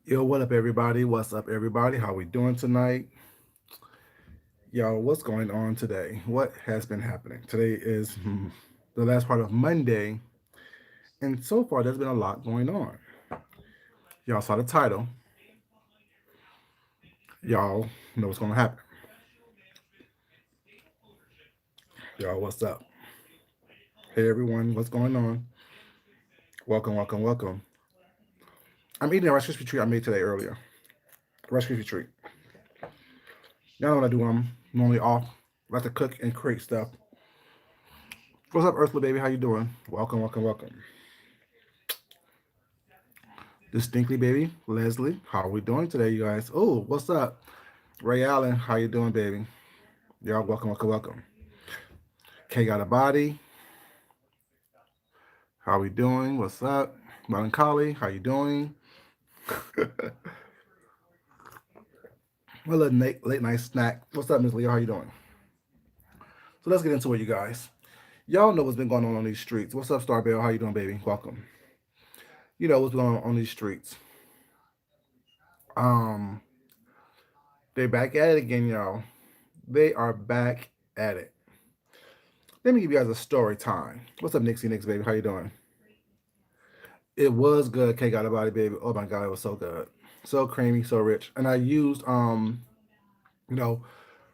Yo, what up, everybody? What's up, everybody? How we doing tonight? Yo, what's going on today? What has been happening? Today is the last part of Monday, and so far there's been a lot going on. Y'all saw the title. Y'all know what's going to happen. Y'all, what's up? Hey, everyone, what's going on? Welcome, welcome, welcome. I'm eating a Rice Krispie treat I made today earlier. Rice Krispie treat. Y'all know what I do when I'm normally off. I like to cook and create stuff. What's up, Earthly baby? How you doing? Welcome, welcome, welcome. Distinctly baby, Leslie. How are we doing today, you guys? Oh, what's up? Ray Allen, how you doing, baby? Y'all welcome, welcome, welcome. K got a body. How we doing? What's up? Melancholy, how you doing? Well, a late night snack. What's up, Miss Leo? How you doing? So let's get into it, you guys. Y'all know what's been going on these streets. What's up, Starbell? How you doing, baby? Welcome. You know what's going on these streets. Um, they're back at it again, y'all. They are back at it. Let me give you guys a story time. What's up, Nixie Nix, baby? How you doing? It was good. K got a body, baby. Oh my god, it was so good, so creamy, so rich. And I used you know,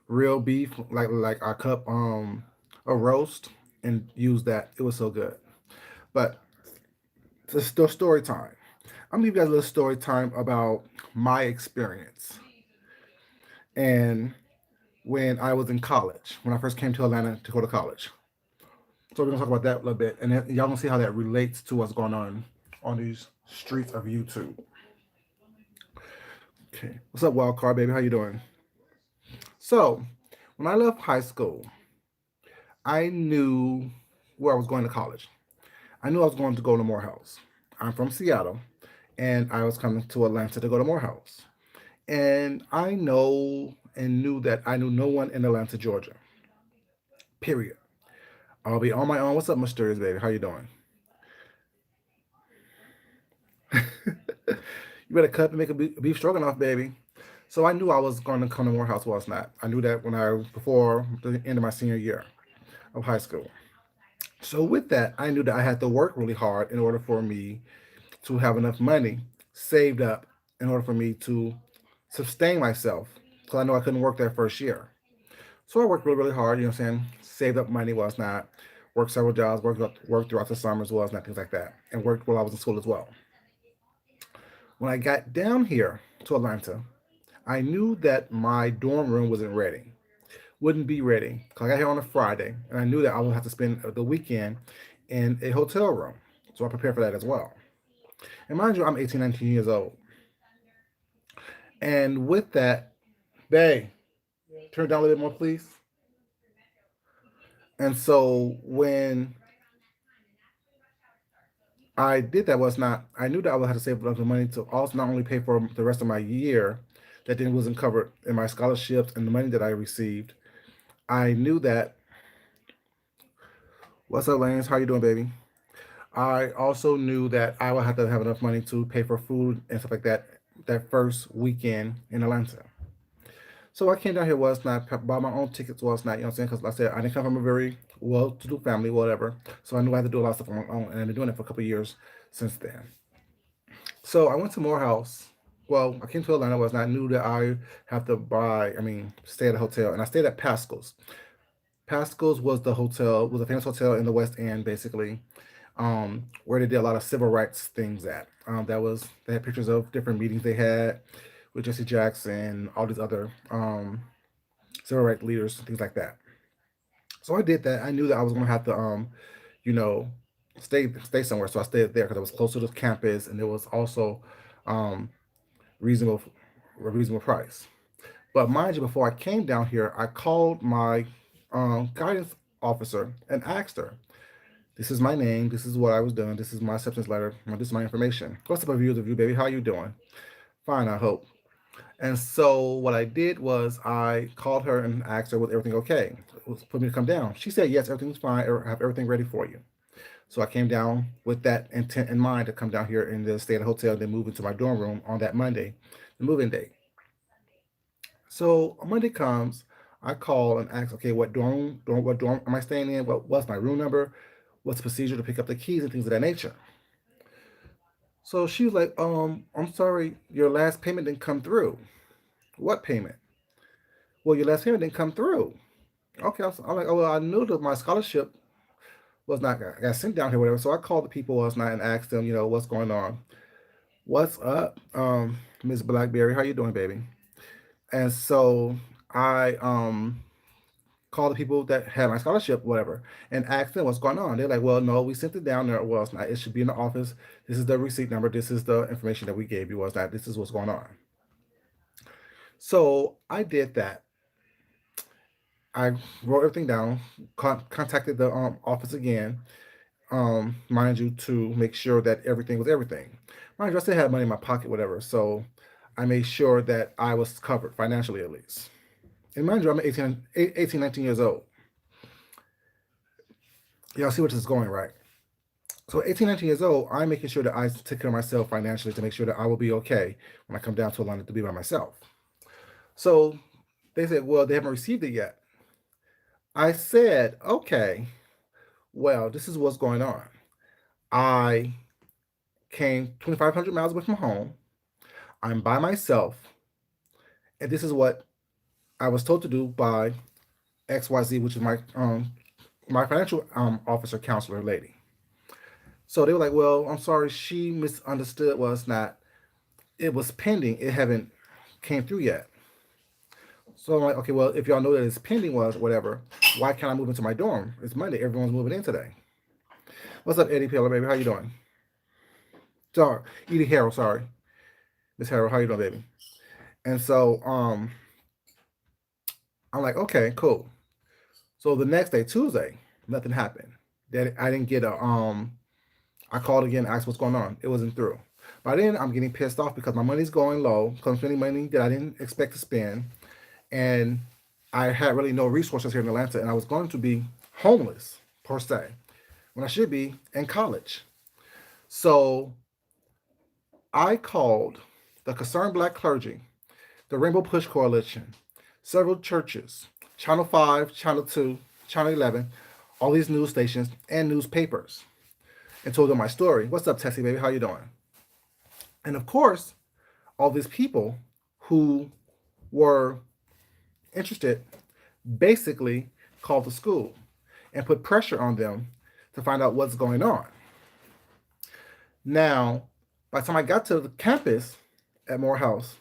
real beef, like I cup a roast, and used that. It was so good. But it's still story time. I'm gonna give you guys a little story time about my experience and when I was in college, when I first came to Atlanta to go to college. So we're gonna talk about that a little bit, and then y'all gonna see how that relates to what's going on these streets of YouTube. Okay, what's up, Wild Card baby? How you doing? So, when I left high school, I knew where I was going to college. I knew I was going to go to Morehouse. I'm from Seattle, and I was coming to Atlanta to go to Morehouse. And I know and knew that I knew no one in Atlanta, Georgia. Period. I'll be on my own. What's up, Mysterious baby? How you doing? You better cut and make a beef stroganoff, baby. So I knew I was going to come to Morehouse, was not. I knew that when I before the end of my senior year of high school. So with that, I knew that I had to work really hard in order for me to have enough money saved up in order for me to sustain myself. Because I know I couldn't work that first year. So I worked really, really hard, you know what I'm saying? Saved up money was not, worked several jobs, worked throughout the summers was not, things like that. And worked while I was in school as well. When I got down here to Atlanta, I knew that my dorm room wasn't ready. Wouldn't be ready. Cause I got here on a Friday, and I knew that I would have to spend the weekend in a hotel room. So I prepared for that as well. And mind you, I'm 18, 19 years old. And with that, Bay, turn it down a little bit more, please. And so when I did that was not, I knew that I would have to save enough money to also not only pay for the rest of my year that then wasn't covered in my scholarships and the money that I received. I knew that, what's up, Lance? How you doing, baby? I also knew that I would have to have enough money to pay for food and stuff like that that first weekend in Atlanta. So I came down here was not buy my own tickets was not, you know what I'm saying? Because like I said, I didn't come from a very well-to-do family, whatever. So I knew I had to do a lot of stuff on my own, and I've been doing it for a couple of years since then. So I went to Morehouse. Well, I came to Atlanta was not knew that I have to stay at a hotel, and I stayed at Pascal's. Pascal's was the hotel, was a famous hotel in the West End, basically, where they did a lot of civil rights things at. They had pictures of different meetings they had with Jesse Jackson, all these other civil rights leaders, things like that. So I did that. I knew that I was going to have to, you know, stay somewhere. So I stayed there because I was close to the campus, and it was also um, reasonable, a reasonable price. But mind you, before I came down here, I called my guidance officer and asked her, "This is my name. This is what I was doing. This is my acceptance letter. This is my information. What's up, reviews of you, baby? How you doing? Fine, I hope." And so what I did was I called her and asked her, "Was everything okay? It was for me to come down?" She said, "Yes, everything's fine. I have everything ready for you." So I came down with that intent in mind to come down here and then stay at a hotel and then move into my dorm room on that Monday, the moving day. So Monday comes, I call and ask, okay, what dorm am I staying in? What's my room number? What's the procedure to pick up the keys and things of that nature? So she was like, I'm sorry, your last payment didn't come through. What payment? Well, your last payment didn't come through. Okay, I'm like, oh, well, I knew that my scholarship was not got sent down here, whatever. So I called the people last night and asked them, what's going on? What's up, Miss Blackberry? How you doing, baby? And so I called the people that had my scholarship, whatever, and asked them what's going on. They're like, well, no, we sent it down there. Well, it's not. It should be in the office. This is the receipt number. This is the information that we gave you. Was that this is what's going on? So I did that. I wrote everything down, contacted the office again, mind you, to make sure that everything was everything. Mind you, I still had money in my pocket, whatever. So I made sure that I was covered financially at least. And mind you, I'm 18, 19 years old. Y'all see where this is going, right? So 18, 19 years old, I'm making sure that I take care of myself financially to make sure that I will be okay when I come down to Atlanta to be by myself. So they said, well, they haven't received it yet. I said, okay, well, this is what's going on. I came 2,500 miles away from home. I'm by myself. And this is what I was told to do by XYZ, which is my financial officer counselor lady. So they were like, well, I'm sorry, she misunderstood was not it was pending. It haven't came through yet. So I'm like, okay, well, if y'all know that it's pending was whatever, why can't I move into my dorm? It's Monday. Everyone's moving in today. What's up, Eddie Pillar, baby? How you doing? Sorry, Edie Harrell, sorry. Miss Harrell, how you doing, baby? And so I'm like, okay, cool. So the next day, Tuesday, nothing happened. That I didn't get a I called again, asked what's going on. It wasn't through. By then, I'm getting pissed off because my money's going low, because I'm spending money that I didn't expect to spend, and I had really no resources here in Atlanta, and I was going to be homeless per se when I should be in college. So I called the Concerned Black Clergy, the Rainbow Push Coalition, several churches, Channel 5, Channel 2, Channel 11, all these news stations and newspapers, and told them my story. What's up, Tessie, baby? How you doing? And of course, all these people who were interested basically called the school and put pressure on them to find out what's going on. Now, by the time I got to the campus at Morehouse,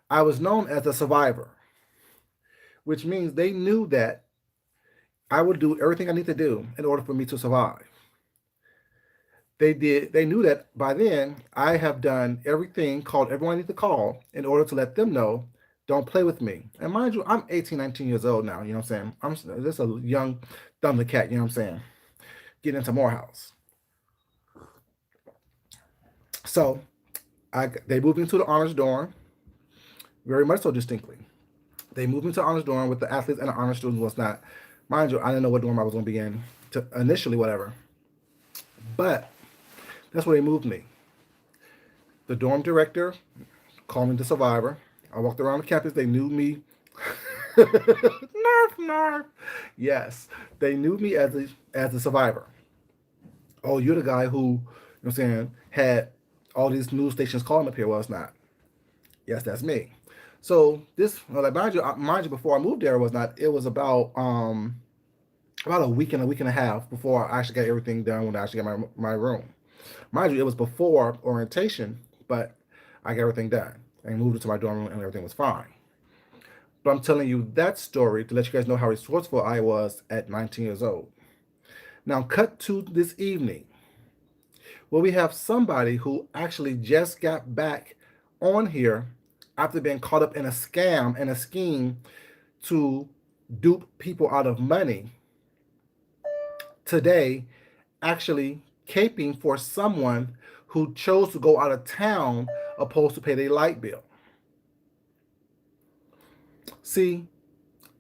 I was known as a survivor, which means they knew that I would do everything I need to do in order for me to survive. They knew that by then I have done everything, called everyone I need to call in order to let them know, don't play with me. And mind you, I'm 18, 19 years old now, you know what I'm saying? I'm just a young Thundercat, you know what I'm saying? Getting into Morehouse. So they moved into the honors dorm, very much so distinctly. They moved into the honors dorm with the athletes and the honors students was not. Mind you, I didn't know what dorm I was going to be in to initially, whatever. But that's where they moved me. The dorm director called me the survivor. I walked around the campus. They knew me. Nerf, nerf. Yes, they knew me as a survivor. Oh, you're the guy who, you know what I'm saying, had all these news stations calling up here. Well, it's not. Yes, that's me. So this, well, like mind you, before I moved there was not. It was about a week and a half before I actually got everything done when I actually got my room. Mind you, it was before orientation, but I got everything done and moved into my dorm room and everything was fine. But I'm telling you that story to let you guys know how resourceful I was at 19 years old. Now, cut to this evening where we have somebody who actually just got back on here after being caught up in a scam and a scheme to dupe people out of money today, actually caping for someone who chose to go out of town opposed to pay their light bill. See,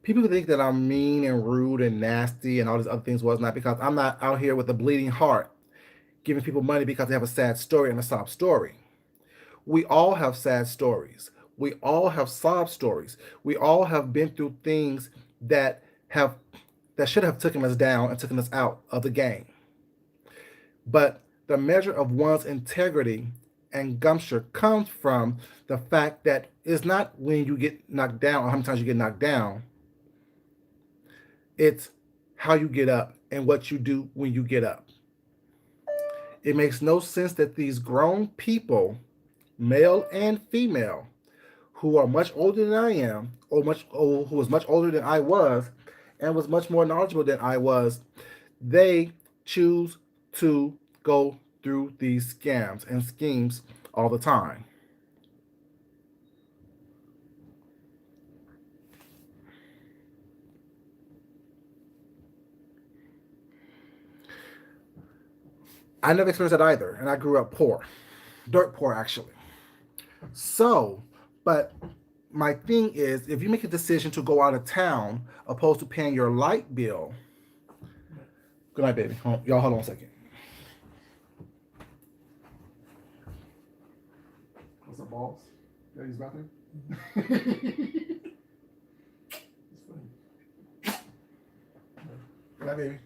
people think that I'm mean and rude and nasty and all these other things was not because I'm not out here with a bleeding heart giving people money because they have a sad story and a sob story. We all have sad stories. We all have sob stories. We all have been through things that have that should have taken us down and taken us out of the game. But the measure of one's integrity and gumption comes from the fact that it's not when you get knocked down or how many times you get knocked down. It's how you get up and what you do when you get up. It makes no sense that these grown people, male and female, who are much older than I am, or who was much older than I was, and was much more knowledgeable than I was, they choose to go through these scams and schemes all the time. I never experienced that either, and I grew up poor, dirt poor actually. So, but my thing is, if you make a decision to go out of town opposed to paying your light bill, good night, baby. Y'all, hold on a second. What's up, balls? Daddy's bathroom. Good night, baby.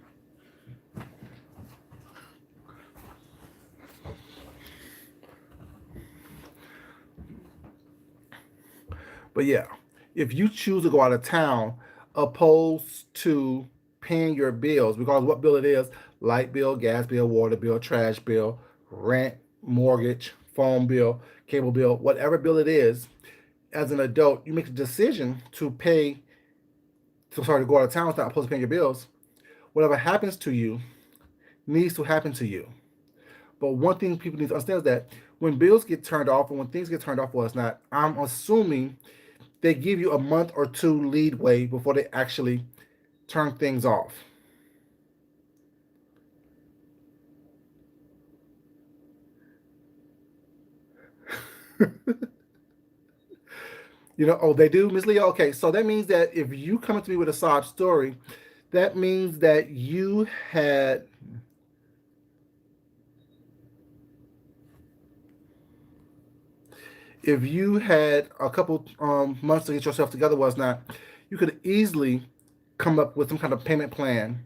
But yeah, if you choose to go out of town opposed to paying your bills, regardless of what bill it is, light bill, gas bill, water bill, trash bill, rent, mortgage, phone bill, cable bill, whatever bill it is, as an adult, you make a decision to to go out of town without opposed to paying your bills. Whatever happens to you needs to happen to you. But one thing people need to understand is that when bills get turned off and when things get turned off for us, not, I'm assuming they give you a month or two leadway before they actually turn things off. Oh, they do, Miss Leo. Okay, so that means that if you come to me with a sob story, that means that you had if you had a couple months to get yourself together, was not, you could easily come up with some kind of payment plan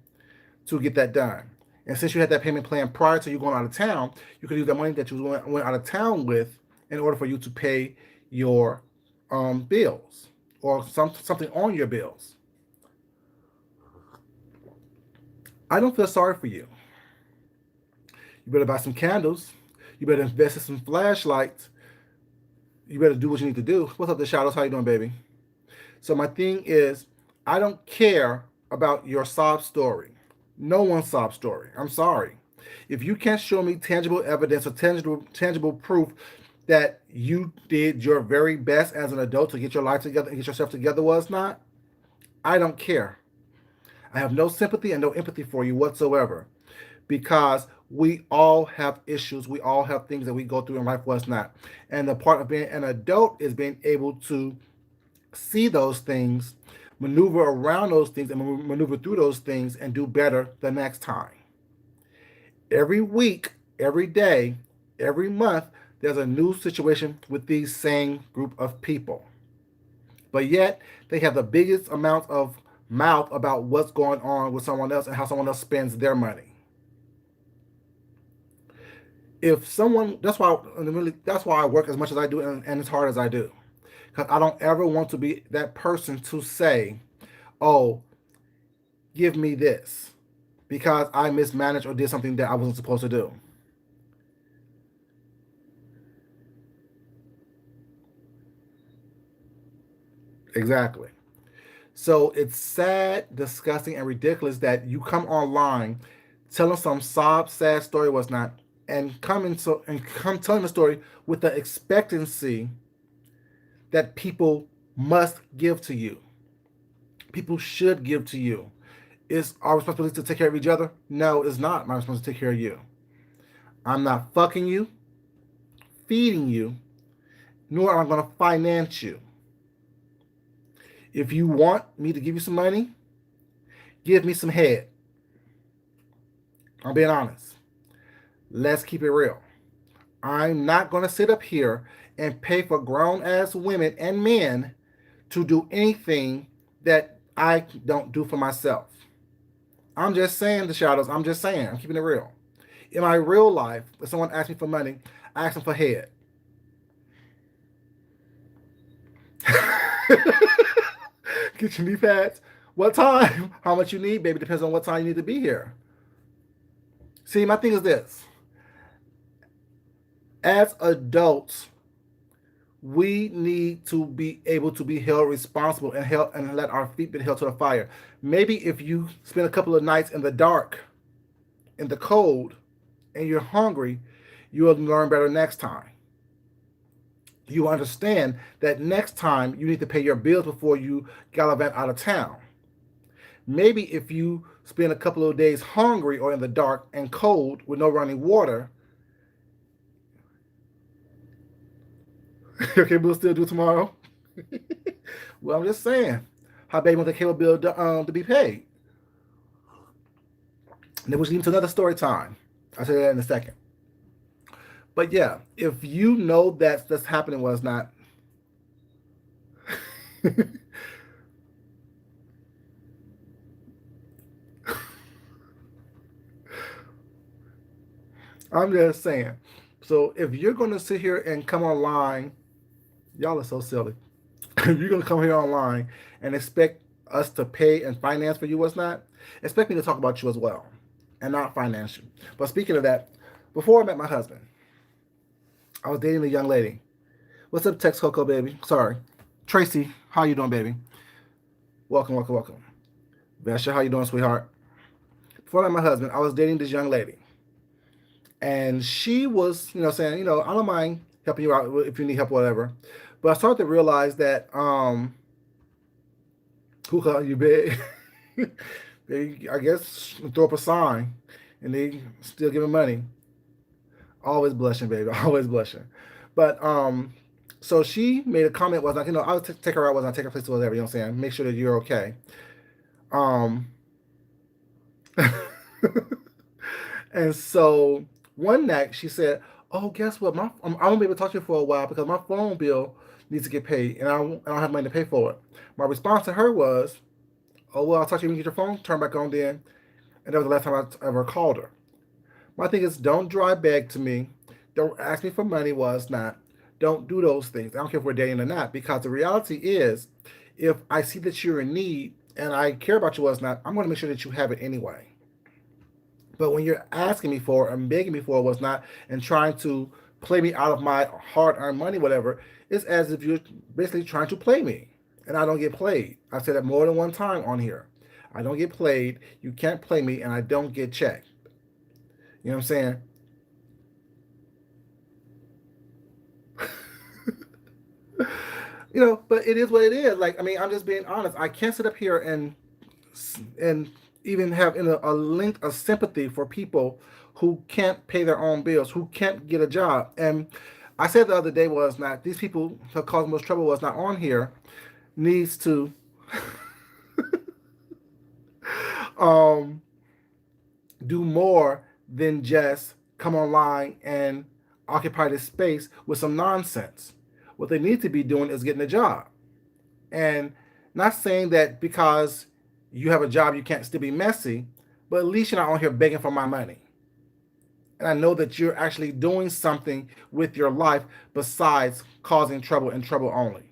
to get that done. And since you had that payment plan prior to you going out of town, you could use that money that you went out of town with in order for you to pay your bills or something on your bills. I don't feel sorry for you. You better buy some candles. You better invest in some flashlights. You better do what you need to do. What's up, the shadows? How you doing, baby? So my thing is, I don't care about your sob story. No one's sob story. I'm sorry. If you can't show me tangible evidence or tangible proof that you did your very best as an adult to get your life together and get yourself together, was not, I don't care. I have no sympathy and no empathy for you whatsoever because we all have issues. We all have things that we go through in life, was not. And the part of being an adult is being able to see those things, maneuver around those things, and maneuver through those things and do better the next time. Every week, every day, every month, there's a new situation with these same group of people. But yet, they have the biggest amount of mouth about what's going on with someone else and how someone else spends their money. If someone, that's why I work as much as I do and as hard as I do, because I don't ever want to be that person to say, "Oh, give me this," because I mismanaged or did something that I wasn't supposed to do. Exactly. So it's sad, disgusting, and ridiculous that you come online telling some sob sad story, was not, and come telling the story with the expectancy that people must give to you. People should give to you. Is our responsibility to take care of each other? No, it's not my responsibility to take care of you. I'm not fucking you, feeding you, nor am I going to finance you. If you want me to give you some money, give me some head. I'm being honest. Let's keep it real. I'm not going to sit up here and pay for grown ass women and men to do anything that I don't do for myself. I'm just saying, the shadows. I'm just saying. I'm keeping it real. In my real life, if someone asks me for money, I ask them for head. Get your knee pads. What time? How much you need, baby, depends on what time you need to be here. See, my thing is this: as adults, we need to be able to be held responsible and held and let our feet be held to the fire. Maybe if you spend a couple of nights in the dark, in the cold, and you're hungry, you will learn better next time. You understand that next time you need to pay your bills before you gallivant out of town. Maybe if you spend a couple of days hungry or in the dark and cold with no running water, okay, we'll still do tomorrow. Well, I'm just saying, how bad you want the cable bill to be paid? And then we lead into another story time. I'll say that in a second. But yeah, if you know that's happening was not. I'm just saying. So if you're going to sit here and come online, y'all are so silly. If you're going to come here online and expect us to pay and finance for you what's not, expect me to talk about you as well and not financial. But speaking of that, before I met my husband, I was dating a young lady. What's up, Tex Coco, baby? Sorry. Tracy, how you doing, baby? Welcome, welcome, welcome. Vasha, how you doing, sweetheart? Before I met my husband, I was dating this young lady. And she was, saying, I don't mind helping you out if you need help, or whatever. But I started to realize that, who called you big? They, I guess, throw up a sign, and they still giving money. Always blushing, baby. Always blushing. But so she made a comment was like, I'll take her out, was I take her place or whatever. You know what I'm saying? Make sure that you're okay. Um, and so one night she said, "Oh, guess what? I won't be able to talk to you for a while because my phone bill needs to get paid, and I don't have money to pay for it." My response to her was, "Oh well, I'll talk to you when you get your phone turned back on then." And that was the last time I ever called her. My thing is, don't drive back to me. Don't ask me for money. Was not. Don't do those things. I don't care if we're dating or not, because the reality is, if I see that you're in need and I care about you was not, I'm going to make sure that you have it anyway. But when you're asking me for and begging me for was not and trying to play me out of my hard earned money, whatever, it's as if you're basically trying to play me. And I don't get played. I've said that more than one time on here. I don't get played. You can't play me, and I don't get checked. You know what I'm saying? But it is what it is. Like, I mean, I'm just being honest. I can't sit up here and even have a link of sympathy for people who can't pay their own bills, who can't get a job. And I said the other day was not these people who caused most trouble was not on here needs to um, do more than just come online and occupy this space with some nonsense. What they need to be doing is getting a job. And not saying that because you have a job you can't still be messy, but at least you're not on here begging for my money. And I know that you're actually doing something with your life besides causing trouble and trouble only.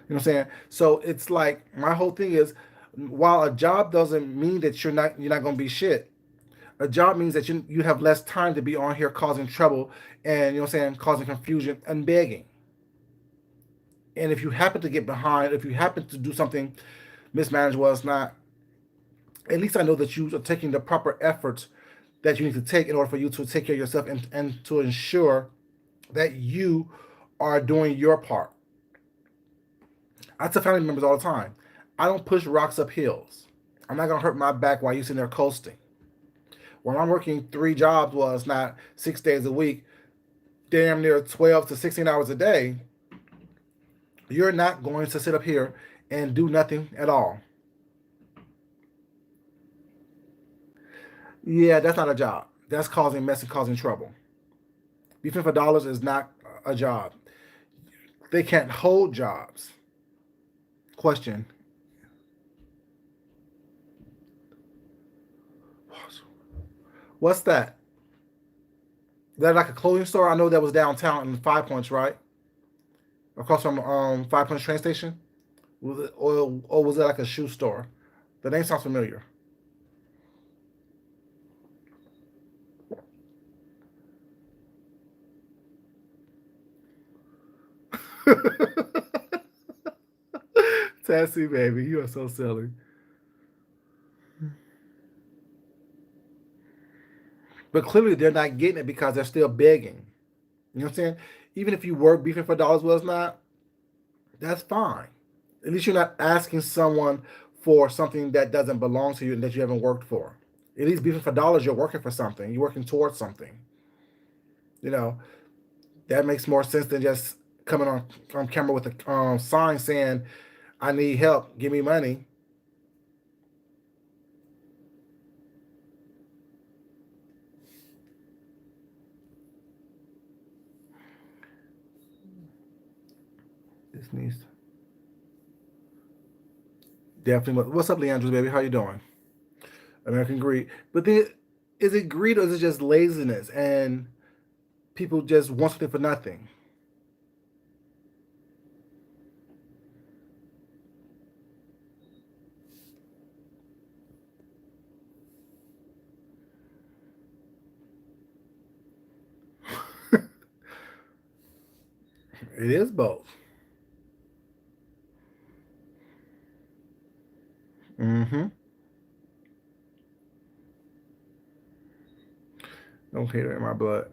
You know what I'm saying? So it's like my whole thing is, while a job doesn't mean that you're not gonna be shit. A job means that you have less time to be on here causing trouble and, what I'm saying, causing confusion and begging. And if you happen to get behind, if you happen to do something mismanaged, well, it's not. At least I know that you are taking the proper efforts that you need to take in order for you to take care of yourself and to ensure that you are doing your part. I tell family members all the time, I don't push rocks up hills. I'm not gonna hurt my back while you're sitting there coasting. When I'm working 3 jobs, well, it's not 6 days a week, damn near 12 to 16 hours a day, you're not going to sit up here and do nothing at all. Yeah, that's not a job. That's causing mess and causing trouble. Beefing for dollars is not a job. They can't hold jobs. Question. What's that? Is that like a clothing store? I know that was downtown in Five Points, right? Across from Five Points train station. Or was it like a shoe store? The name sounds familiar. Tassy baby, you are so silly. But clearly they're not getting it because they're still begging. You know what I'm saying? Even if you were beefing for dollars was not, that's fine. At least you're not asking someone for something that doesn't belong to you and that you haven't worked for. At least beefing for dollars, you're working for something. You're working towards something. You know, that makes more sense than just coming on camera with a sign saying, I need help, give me money. This needs definitely. What's up, Leandros, baby? How you doing? American greed. But then, is it greed or is it just laziness and people just want something for nothing? It is both. Mm-hmm. Don't hate it in my blood.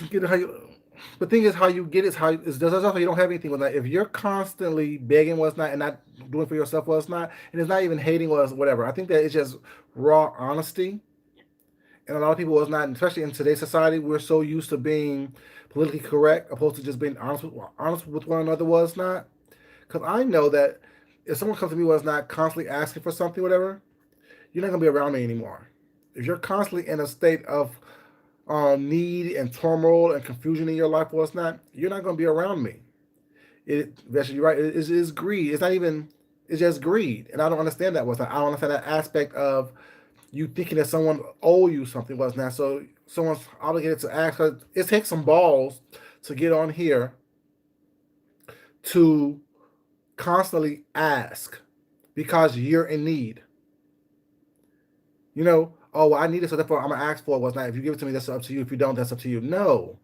You get it how you. The thing is, how you get it is how is that's how you don't have anything with that. If you're constantly begging what's not and not doing for yourself what's not, and it's not even hating what's whatever. I think that it's just raw honesty, and a lot of people was not, especially in today's society, we're so used to being politically correct, opposed to just being honest with one another was not. Because I know that if someone comes to me was not constantly asking for something, whatever, you're not gonna be around me anymore. If you're constantly in a state of need and turmoil and confusion in your life, what's not, you're not gonna be around me. Actually, you're right. It's greed. It's not even. It's just greed, and I don't understand that. Was not. I don't understand that aspect of you thinking that someone owe you something was not. So someone's obligated to ask. It takes some balls to get on here to constantly ask because you're in need. Oh, well, I need it, so therefore I'm gonna ask for it. Was not. If you give it to me, that's up to you. If you don't, that's up to you. No,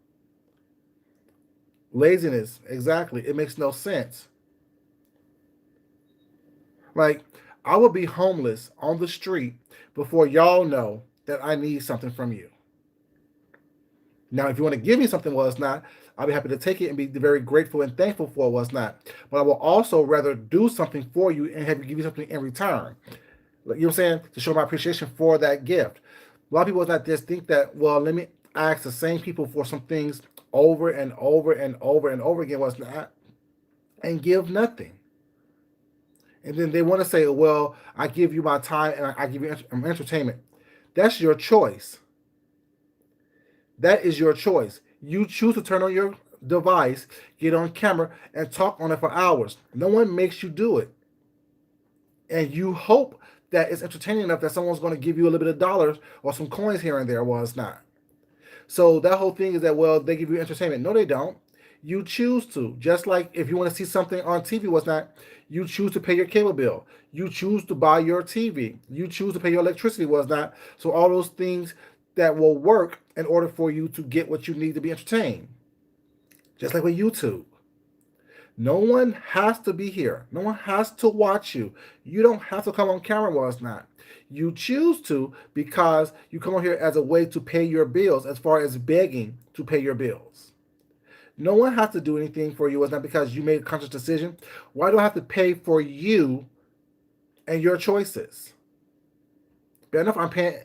laziness. Exactly. It makes no sense. Like, I will be homeless on the street before y'all know that I need something from you. Now, if you want to give me something, well, it's not. I'll be happy to take it and be very grateful and thankful for what's not. But I will also rather do something for you and have you give you something in return. You know what I'm saying? To show my appreciation for that gift. A lot of people not just think that, well, let me ask the same people for some things over and over and over and over again, what's not, and give nothing. And then they want to say, well, I give you my time and I give you entertainment. That's your choice. That is your choice. You choose to turn on your device, get on camera, and talk on it for hours. No one makes you do it. And you hope that it's entertaining enough that someone's going to give you a little bit of dollars or some coins here and there. Well, it's not. So that whole thing is that, well, they give you entertainment. No, they don't. You choose to. Just like if you want to see something on TV, what's not, you choose to pay your cable bill. You choose to buy your TV. You choose to pay your electricity, was not. So all those things that will work in order for you to get what you need to be entertained. Just like with YouTube. No one has to be here. No one has to watch you. You don't have to come on camera, was not. You choose to because you come on here as a way to pay your bills, as far as begging to pay your bills. No one has to do anything for you. It's not because you made a conscious decision. Why do I have to pay for you and your choices? Fair enough, I'm paying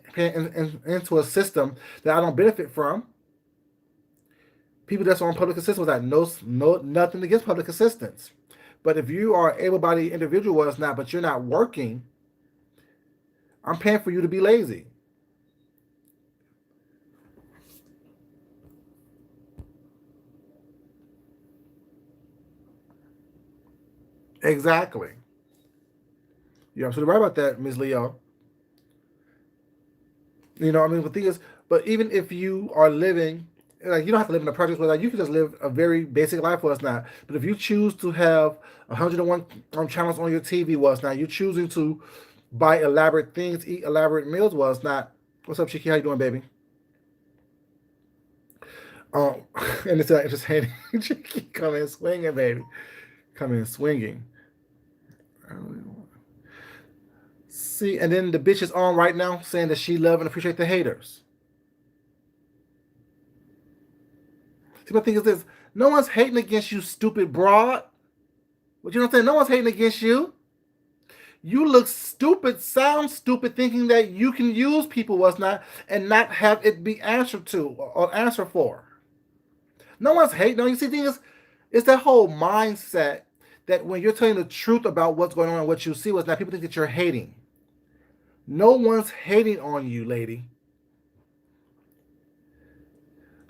into a system that I don't benefit from. People that's on public assistance that no nothing against public assistance. But if you are an able-bodied individual, it's not, but you're not working, I'm paying for you to be lazy. Exactly. You're absolutely right about that, Ms. Leo. I mean, the thing is, but even if you are living, like, you don't have to live in a project, like, you can just live a very basic life for us now. But if you choose to have 101 channels on your TV, was not you choosing to buy elaborate things, eat elaborate meals, was not. What's up, Chiki? How you doing, baby? Um, and it's entertaining. Chiki, come in swinging, baby. Come in swinging. See, and then the bitch is on right now saying that she love and appreciate the haters. See, my thing is this: no one's hating against you, stupid broad. But you know what I'm saying? No one's hating against you. You look stupid, sound stupid, thinking that you can use people was not and not have it be answered to or answered for. No one's hating on you. See, the thing is, it's that whole mindset that when you're telling the truth about what's going on and what you see was not, people think that you're hating. No one's hating on you, lady.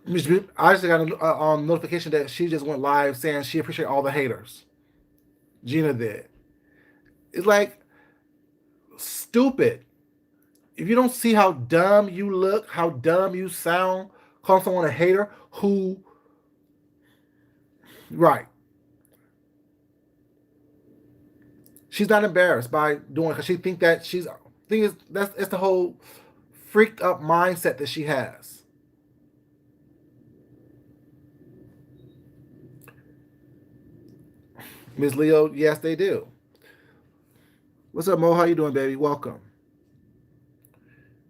I just got a notification that she just went live saying she appreciated all the haters. Gina did. It's like stupid. If you don't see how dumb you look, how dumb you sound, calling someone a hater who, right, she's not embarrassed by doing because she think that she's. Thing is, that's it's the whole freaked up mindset that she has. Ms. Leo, yes, they do. What's up, Mo? How you doing, baby? Welcome.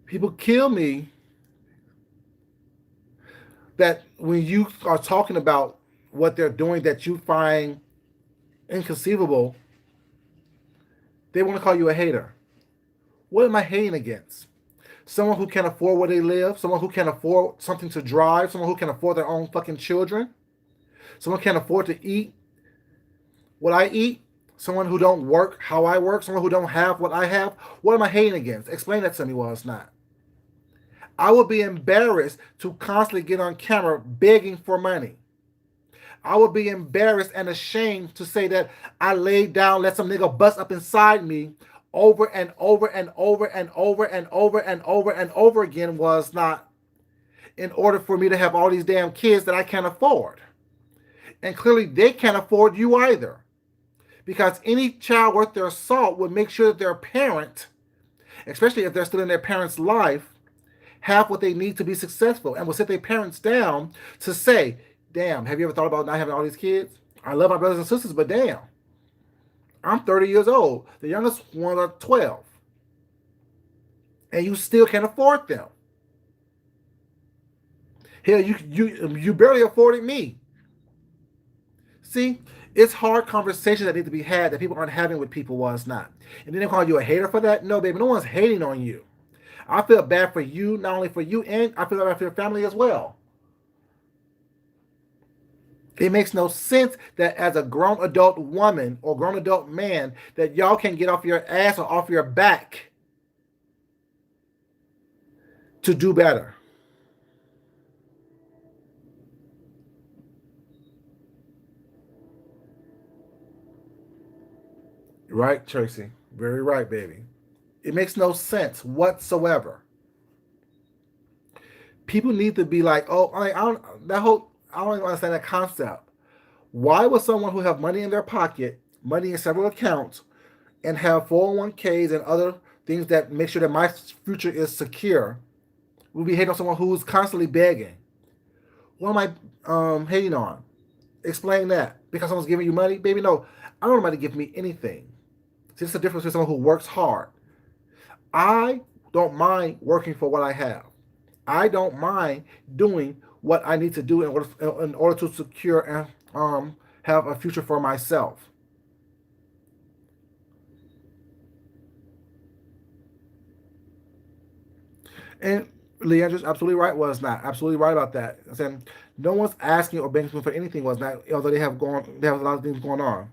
People kill me that when you are talking about what they're doing that you find inconceivable, they want to call you a hater. What am I hating against? Someone who can afford where they live, someone who can afford something to drive, someone who can afford their own fucking children, someone can afford to eat what I eat, someone who don't work how I work, someone who don't have what I have. What am I hating against? Explain that to me. Well, it's not. I would be embarrassed to constantly get on camera begging for money. I would be embarrassed and ashamed to say that I laid down, let some nigga bust up inside me over and over and over and over and over and over and over again was not in order for me to have all these damn kids that I can't afford. And clearly they can't afford you either. Because any child worth their salt would make sure that their parent, especially if they're still in their parent's life, have what they need to be successful and will sit their parents down to say, damn, have you ever thought about not having all these kids? I love my brothers and sisters, but damn, I'm 30 years old. The youngest ones are 12. And you still can't afford them. Hell, you barely afforded me. See, it's hard conversations that need to be had that people aren't having with people while it's not. And then they call you a hater for that? No, baby, no one's hating on you. I feel bad for you, not only for you, and I feel bad for your family as well. It makes no sense that as a grown adult woman or grown adult man that y'all can get off your ass or off your back to do better. Right, Tracy? Very right, baby. It makes no sense whatsoever. People need to be like, oh, I don't that whole I don't even understand that concept. Why would someone who have money in their pocket, money in several accounts, and have 401ks and other things that make sure that my future is secure, will be hating on someone who's constantly begging? What am I hating on? Explain that. Because someone's giving you money? Baby, no. I don't want somebody to give me anything. See, there's a difference between someone who works hard. I don't mind working for what I have. I don't mind doing what I need to do in order to secure and have a future for myself. And Leandra's absolutely right. Was not absolutely right about that. I'm saying no one's asking or begging for anything. Was not, although they have a lot of things going on.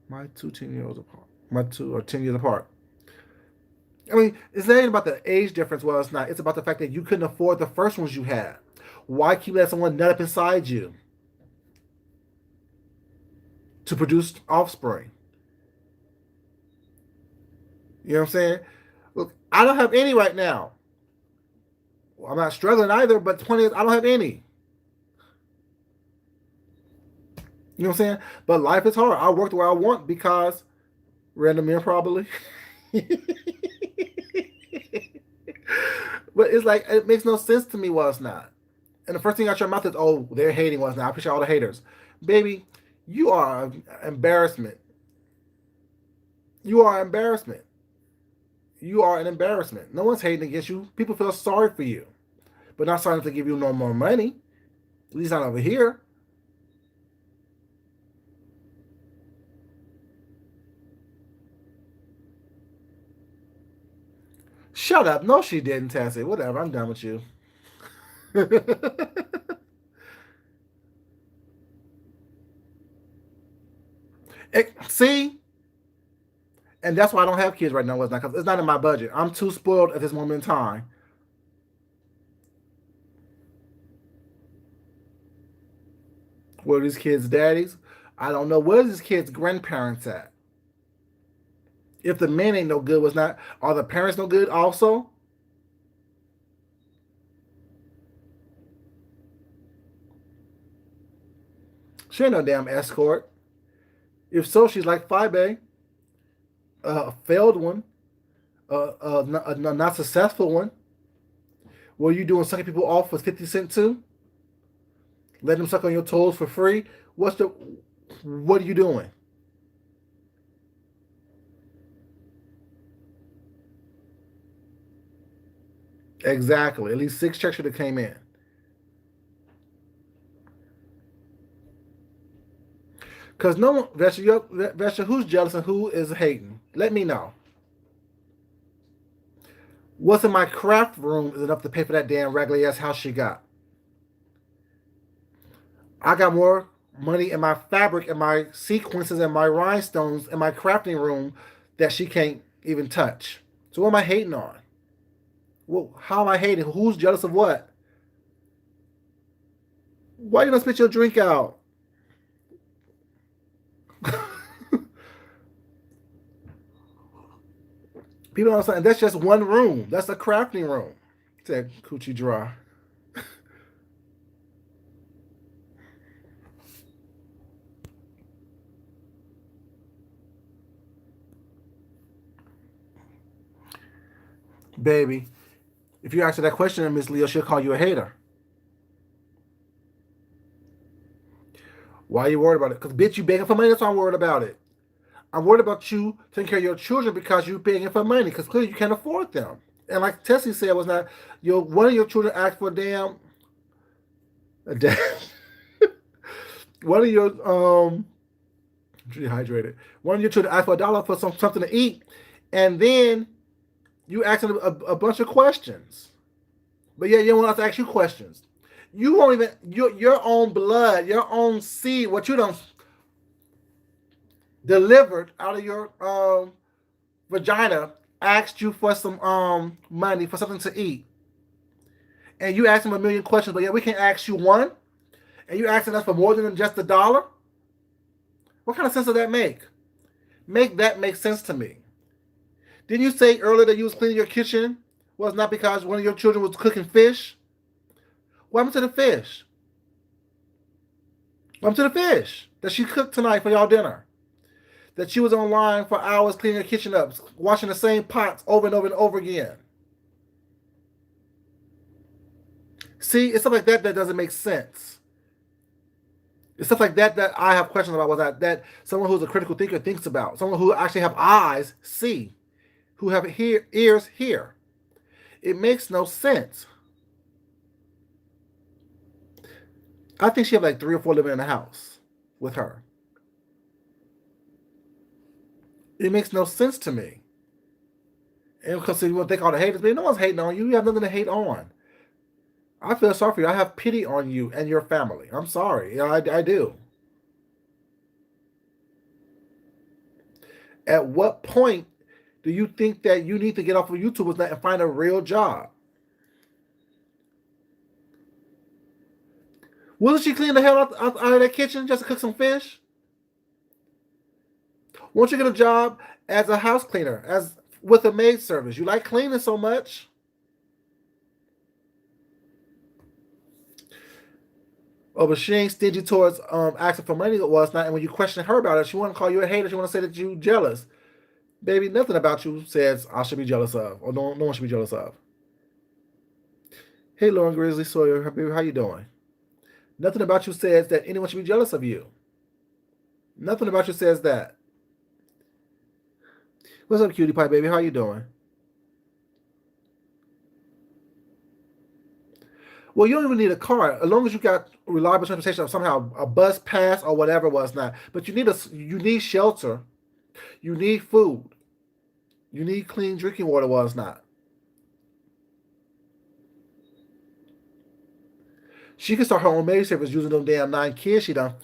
My two 10 years apart. My two are 10 years apart. I mean, it's not even about the age difference. Well, it's not. It's about the fact that you couldn't afford the first ones you had. Why keep letting someone nut up inside you to produce offspring? You know what I'm saying? Look, I don't have any right now. Well, I'm not struggling either, but 20, I don't have any. You know what I'm saying? But life is hard. I work the way I want because random men probably. But it's like it makes no sense to me why it's not. And the first thing out your mouth is, "Oh, they're hating what's not." I appreciate all the haters, baby. You are an embarrassment. You are an embarrassment. You are an embarrassment. No one's hating against you. People feel sorry for you, but not sorry to give you no more money. At least not over here. Shut up. No, she didn't, Tassie. Whatever. I'm done with you. See, and that's why I don't have kids right now. Because it's not in my budget. I'm too spoiled at this moment in time. Where are these kids' daddies? I don't know. Where's these kids' grandparents at? If the men ain't no good, was not are the parents no good also? She ain't no damn escort. If so, she's like Fibe, a failed one, a not successful one. Were you doing sucking people off for 50 cents too? Letting them suck on your toes for free? What are you doing? Exactly. At least 6 checks should have came in. Cause no one, Vesha, who's jealous and who is hating? Let me know. What's in my craft room is enough to pay for that damn raggedy ass house she got. I got more money in my fabric and my sequences and my rhinestones in my crafting room that she can't even touch. So what am I hating on? Well, how am I hating? Who's jealous of what? Why you don't spit your drink out? People don't understand. That's just one room. That's a crafting room. Said coochie dry. Baby, if you ask her that question, Miss Leo, she'll call you a hater. Why are you worried about it? Because, bitch, you begging for money. That's why I'm worried about it. I'm worried about you taking care of your children because you're begging for money because clearly you can't afford them. And like Tessie said, was not your one of your children asked for a damn one of your dehydrated. One of your children asked for $1 for something to eat, and then you asking a bunch of questions. But yeah, you don't want us to ask you questions. You won't even your own blood, your own seed, what you done delivered out of your vagina, asked you for some money for something to eat, and you ask them a million questions. But yeah, we can't ask you one, and you asking us for more than just $1. What kind of sense does that make? Make that make sense to me. Didn't you say earlier that you was cleaning your kitchen? Was not because one of your children was cooking fish? What happened to the fish? What happened to the fish that she cooked tonight for y'all dinner? That she was online for hours cleaning her kitchen up, washing the same pots over and over and over again. See, it's stuff like that that doesn't make sense. It's stuff like that that I have questions about. That someone who's a critical thinker thinks about. Someone who actually have eyes see, who have ears hear. It makes no sense. I think she have like 3 or 4 living in the house with her. It makes no sense to me. And because you want to think all the haters, but no one's hating on you. You have nothing to hate on. I feel sorry for you. I have pity on you and your family. I'm sorry. Yeah, I do. At what point Do you think that you need to get off of YouTube and find a real job? Wasn't she clean the hell out of that kitchen just to cook some fish? Won't you get a job as a house cleaner, as with a maid service? You like cleaning so much. Oh, but she ain't stingy towards asking for money. It was not. And when you question her about it, she want to call you a hater. She want to say that you jealous. Baby, nothing about you says I should be jealous of, or no one should be jealous of. Hey, Lauren Grizzly Sawyer, baby, how you doing? Nothing about you says that anyone should be jealous of you. Nothing about you says that. What's up, cutie pie, baby? How you doing? Well, you don't even need a car as long as you got reliable transportation, somehow a bus pass or whatever it was not. But you need shelter, you need food, you need clean drinking water was not. She can start her own maid service using them damn 9 kids she done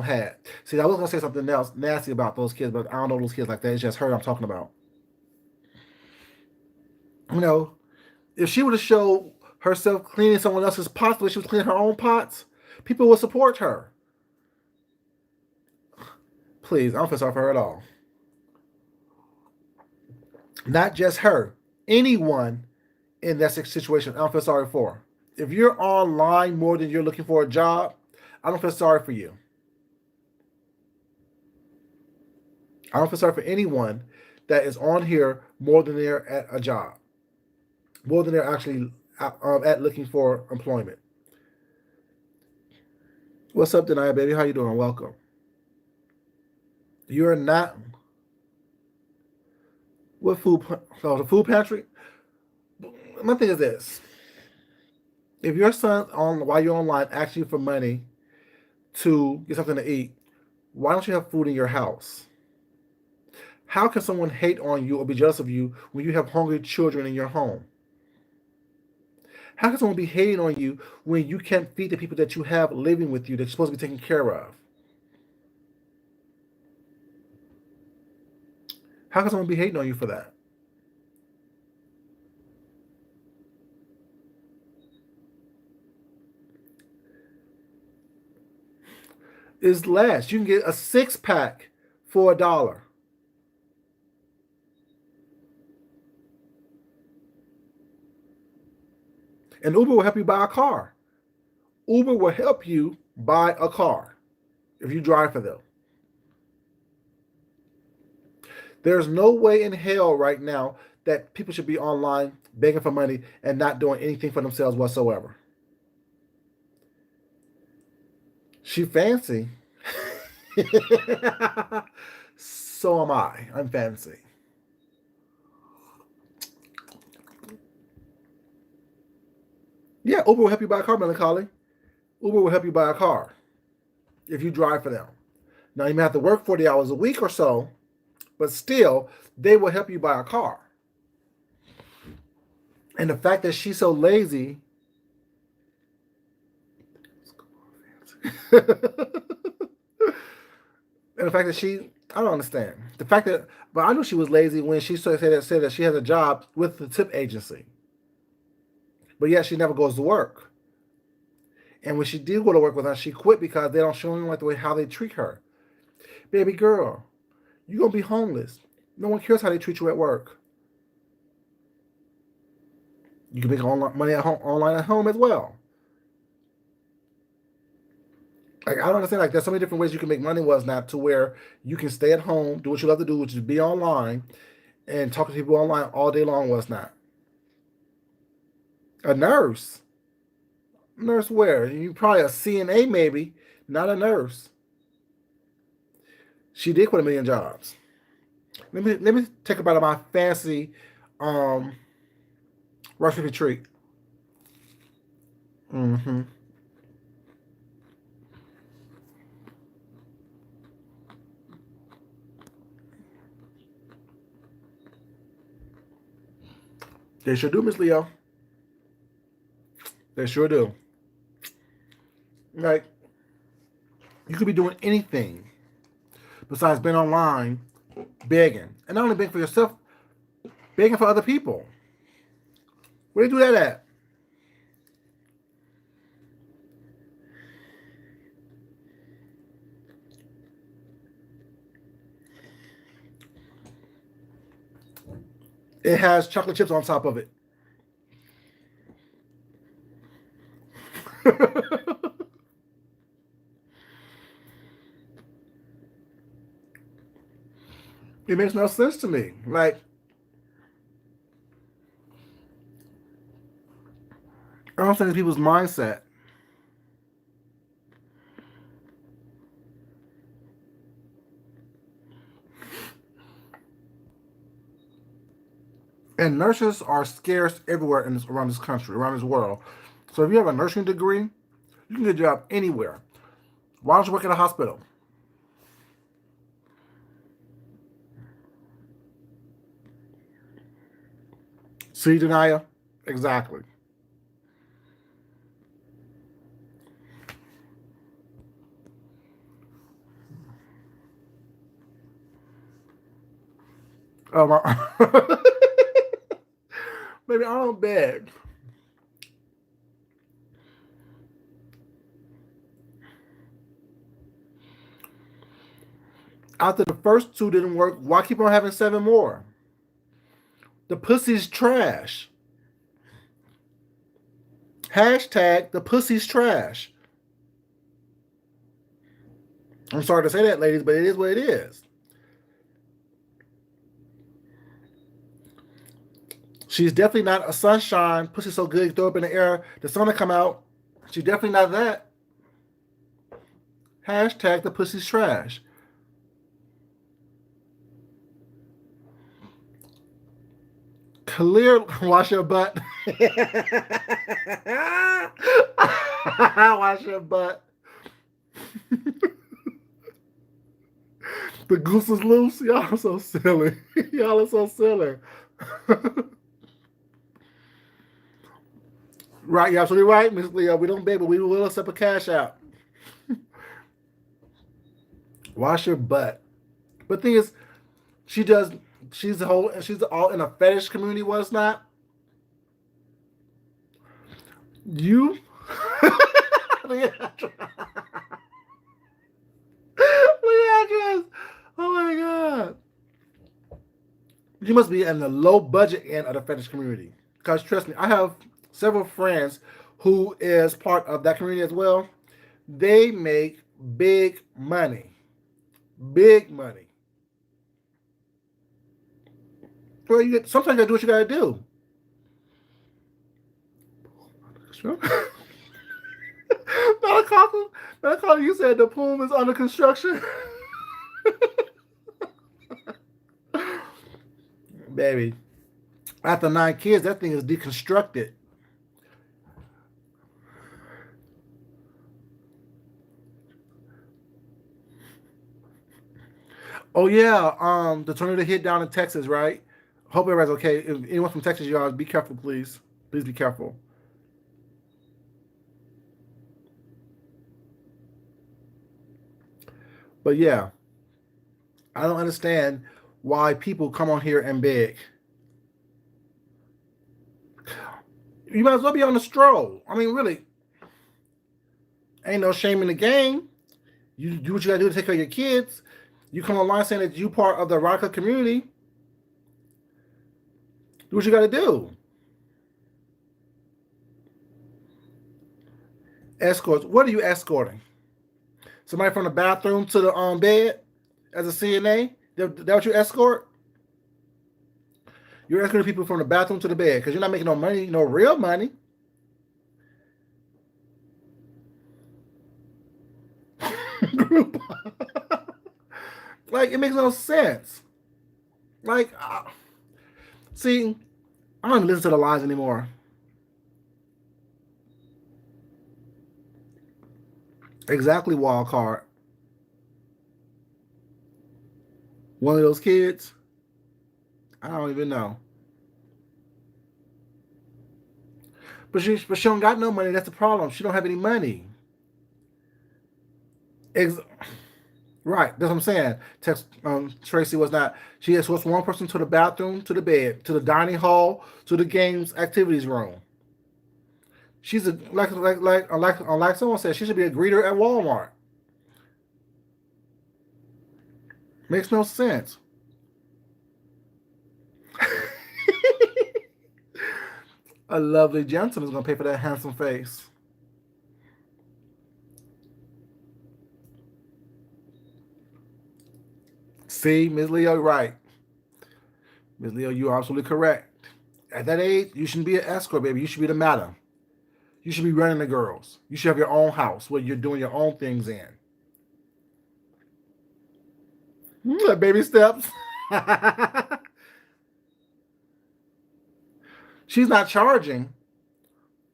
had. See, I was gonna say something else nasty about those kids, but I don't know those kids like that. It's just her I'm talking about. You know, if she would have showed herself cleaning someone else's pots the way she was cleaning her own pots, people would support her. Please, I don't feel sorry for her at all. Not just her. Anyone in that situation, I don't feel sorry for. If you're online more than you're looking for a job, I don't feel sorry for you. I don't feel sorry for anyone that is on here more than they're at a job, more than they're actually at looking for employment. What's up, Denia, baby? How you doing? Welcome. You're not. What food? Oh, the food pantry. My thing is this: if your son on while you're online asks you for money to get something to eat, why don't you have food in your house? How can someone hate on you or be jealous of you when you have hungry children in your home? How can someone be hating on you when you can't feed the people that you have living with you that you're supposed to be taking care of? How can someone be hating on you for that? It's less. You can get a 6 pack for $1. And Uber will help you buy a car. Uber will help you buy a car if you drive for them. There's no way in hell right now that people should be online begging for money and not doing anything for themselves whatsoever. She fancy. So am I. I'm fancy. Yeah, Uber will help you buy a car, Melancholy. Uber will help you buy a car if you drive for them. Now you may have to work 40 hours a week or so, but still, they will help you buy a car. And the fact that she's so lazy, and the fact that I don't understand the fact that, but I knew she was lazy when she said that she has a job with the tip agency, but yet she never goes to work. And when she did go to work with her, she quit because they don't show him like the way how they treat her. Baby girl, you're gonna be homeless. No one cares how they treat you at work. You can make money at home, online at home as well. Like I don't understand. Like there's so many different ways you can make money. Was not to where you can stay at home, do what you love to do, which is be online and talk to people online all day long. Was not a nurse. Nurse where? You probably a CNA maybe, not a nurse. She did quit a million jobs. Let me take about my fancy um recipe treat. Mm-hmm. They sure do, Miss Leo. They sure do. Like you could be doing anything besides being online begging, and not only begging for yourself. begging for other people. Where do you do that at? It has chocolate chips on top of it. It makes no sense to me. Like, I don't think it's people's mindset. And nurses are scarce everywhere around this country, around this world. So if you have a nursing degree, you can get a job anywhere. Why don't you work at a hospital? See, Denia? Exactly. Oh my. Maybe I don't beg. After the first two didn't work, why keep on having seven more? The pussy's trash. Hashtag the pussy's trash. I'm sorry to say that, ladies, but it is what it is. She's definitely not a sunshine. Pussy so good, you throw up in the air, the sun will come out. She's definitely not that. Hashtag the pussy's trash. Clear, wash your butt. Wash your butt. The goose is loose. Y'all are so silly. Y'all are so silly. Right, you're absolutely right, Miss Leo. We don't beg, but we will accept a cash out. Wash your butt. But the thing is, she does. She's all in a fetish community. Was not you? Leandra. Leandra. Oh my god. You must be in the low budget end of the fetish community. Because trust me, I have several friends who is part of that community as well. They make big money. Big money. Well, sometimes you gotta do what you gotta do. Sure. Not a cockle. Not a cockle. You said the pool is under construction. Baby, after 9 kids, that thing is deconstructed. Oh yeah, the tornado hit down in Texas, right? Hope everybody's okay. If anyone from Texas, y'all, be careful, please. Please be careful. But yeah, I don't understand why people come on here and beg. You might as well be on the stroll. I mean, really, ain't no shame in the game. You do what you gotta do to take care of your kids. You come online saying that you part of the erotica community. Do what you gotta do. Escorts. What are you escorting? Somebody from the bathroom to the bed as a CNA? That what you escort? You're escorting people from the bathroom to the bed because you're not making no money, no real money. Like, it makes no sense. Like, see, I don't even listen to the lies anymore. Exactly, wild card. One of those kids, I don't even know. But she don't got no money. That's the problem. She don't have any money. Ex- Right, that's what I'm saying. Text Tracy was not. She escorts one person to the bathroom, to the bed, to the dining hall, to the games activities room. She's a like someone said. She should be a greeter at Walmart. Makes no sense. A lovely gentleman is gonna pay for that handsome face. See, Ms. Leo, right? Ms. Leo, you are absolutely correct. At that age, you shouldn't be an escort, baby. You should be the madam. You should be running the girls. You should have your own house where you're doing your own things in. Baby steps. She's not charging.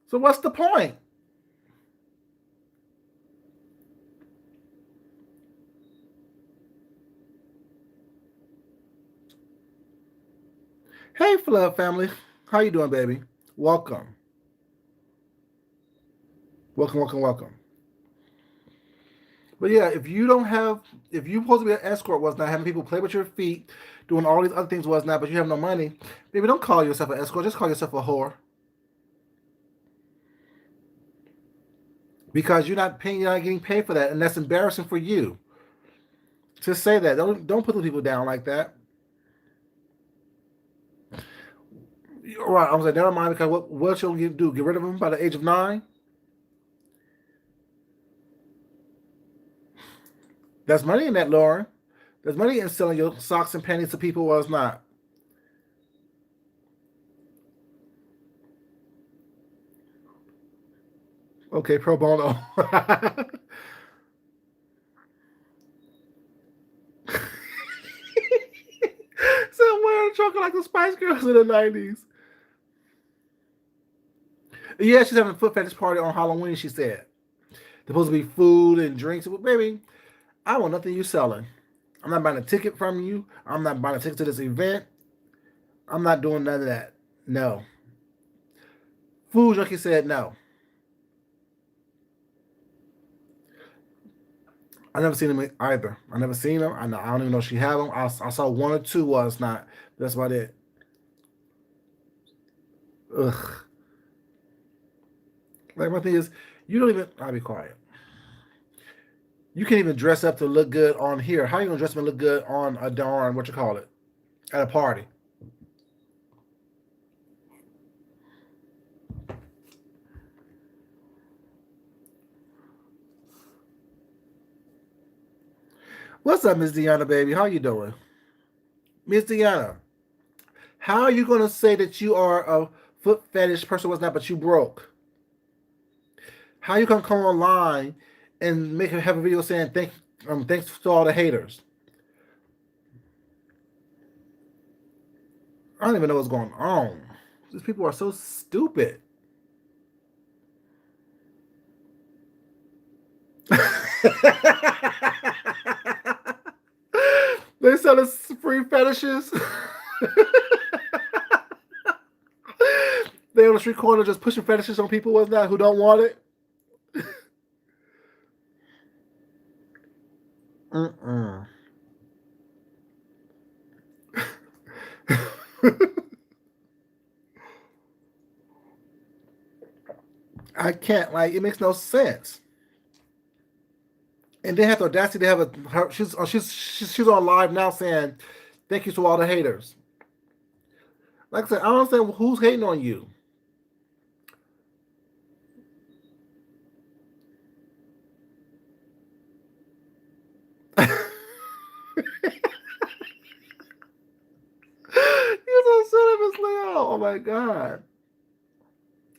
So what's the point? Hey, Flood family. How you doing, baby? Welcome. Welcome, welcome, welcome. But yeah, if you supposed to be an escort was not having people play with your feet, doing all these other things was not, but you have no money, baby, don't call yourself an escort. Just call yourself a whore because you're not getting paid for that, and that's embarrassing for you to say that. Don't put the people down like that. All right, I was like, never mind because what you'll do? Get rid of them by the age of 9? There's money in that, Lauren. There's money in selling your socks and panties to people was not. Okay, pro bono. So wearing chocolate like the Spice Girls in the 90s. Yeah, she's having a foot fetish party on Halloween, she said. There's supposed to be food and drinks. Well, baby, I want nothing you selling. I'm not buying a ticket from you. I'm not buying a ticket to this event. I'm not doing none of that. No. Food junkie said no. I never seen them either. I never seen them. I don't even know if she had them. I saw one or two was not. That's about it. Ugh. Like my thing is, you don't even. I'll be quiet. You can't even dress up to look good on here. How you gonna dress up and look good on a darn what you call it at a party? What's up, Miss Deanna, baby? How you doing, Miss Deanna? How are you gonna say that you are a foot fetish person? Was not, but you broke. How you gonna come online and have a video saying thanks to all the haters? I don't even know what's going on. These people are so stupid. They sell us free fetishes. They on the street corner just pushing fetishes on people what's not who don't want it. Mm-mm. I can't. Like it makes no sense. And they have the audacity to have she's on live now saying thank you to all the haters. Like I said, I don't understand who's hating on you. You're so silly, Miss Leo. Oh my god.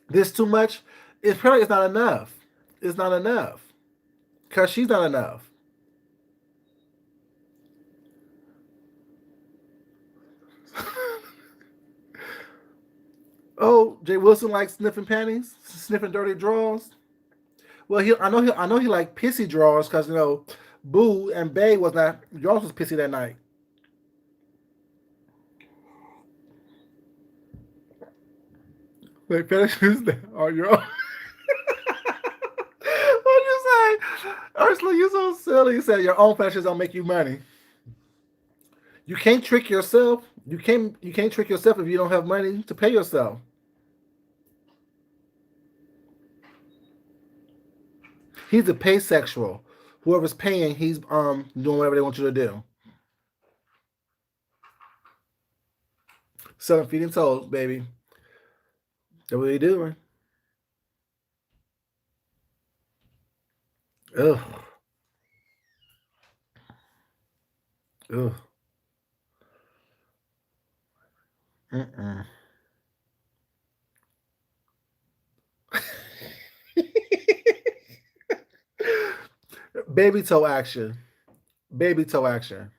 This too much. It's probably it's not enough. It's not enough. Cause she's not enough. Oh, Jay Wilson likes sniffing panties, sniffing dirty drawers. Well, I know he like pissy drawers because Boo and Bay was not drawers was pissy that night. Like fetishes that are your own. What'd you say? Ursula, you're so silly. You said your own fetishes don't make you money. You can't trick yourself. You can't trick yourself if you don't have money to pay yourself. He's a paysexual. Whoever's paying, he's doing whatever they want you to do. Selling feeding souls, baby. That's what they doing. Ugh. Ugh. Mm-mm. Baby toe action. Baby toe action.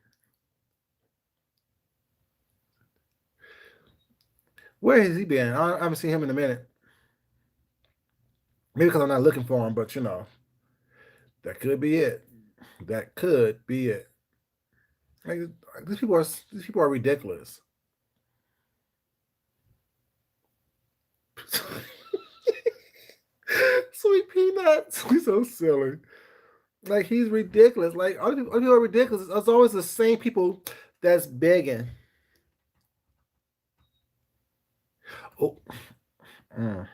Where has he been? I haven't seen him in a minute. Maybe because I'm not looking for him, but that could be it. That could be it. Like, these people are ridiculous. Sweet peanuts. He's so silly. Like he's ridiculous. Like other people are ridiculous. It's always the same people that's begging. Oh, mm,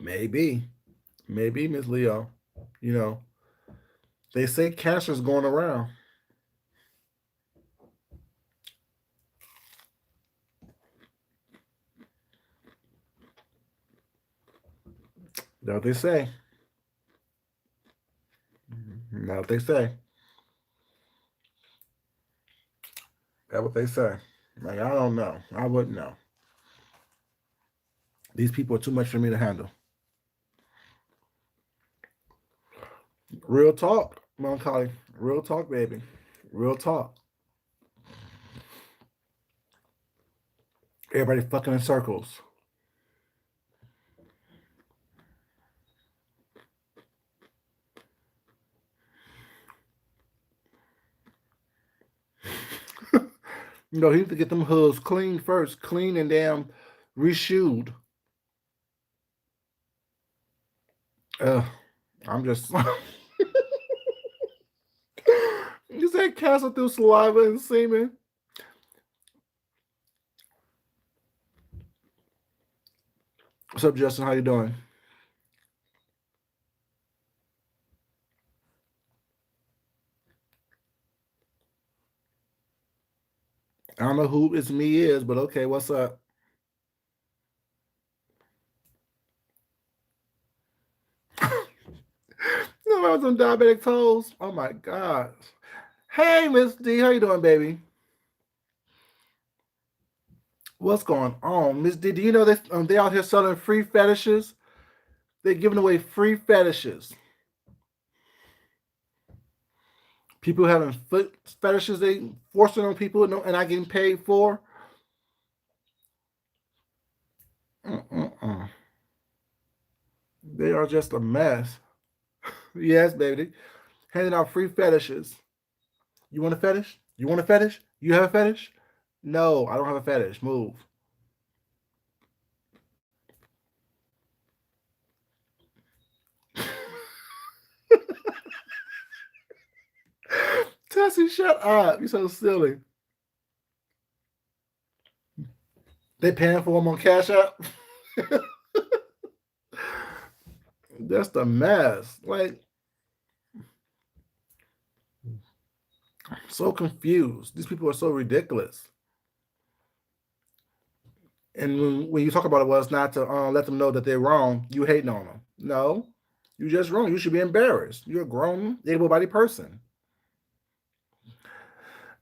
maybe, maybe Miss Leo. You know, they say cancer's going around. That's what they say. That's what they say. That's what they say. Like I don't know. I wouldn't know. These people are too much for me to handle. Real talk, Melancholy. Real talk, baby. Real talk. Everybody fucking in circles. He need to get them hooves clean first, clean and damn reshoed. Uh, I'm just. You said cancer through saliva and semen. What's up, Justin? How you doing? I don't know who it's me is, but okay, what's up? No, I was on diabetic toes. Oh my god. Hey, Miss D, how you doing, baby? What's going on, Miss D? Do you know they out here selling free fetishes? They're giving away free fetishes. People having foot fetishes they forcing on people and not getting paid for. Mm-mm-mm. They are just a mess. Yes, baby. Handing out free fetishes. You want a fetish? You want a fetish? You have a fetish? No, I don't have a fetish. Move. Tessie, shut up. You're so silly. They paying for them on Cash App? That's the mess. Like, so confused. These people are so ridiculous. And when you talk about it, well, it's not to let them know that they're wrong. You hating on them. No, you're just wrong. You should be embarrassed. You're a grown, able-bodied person.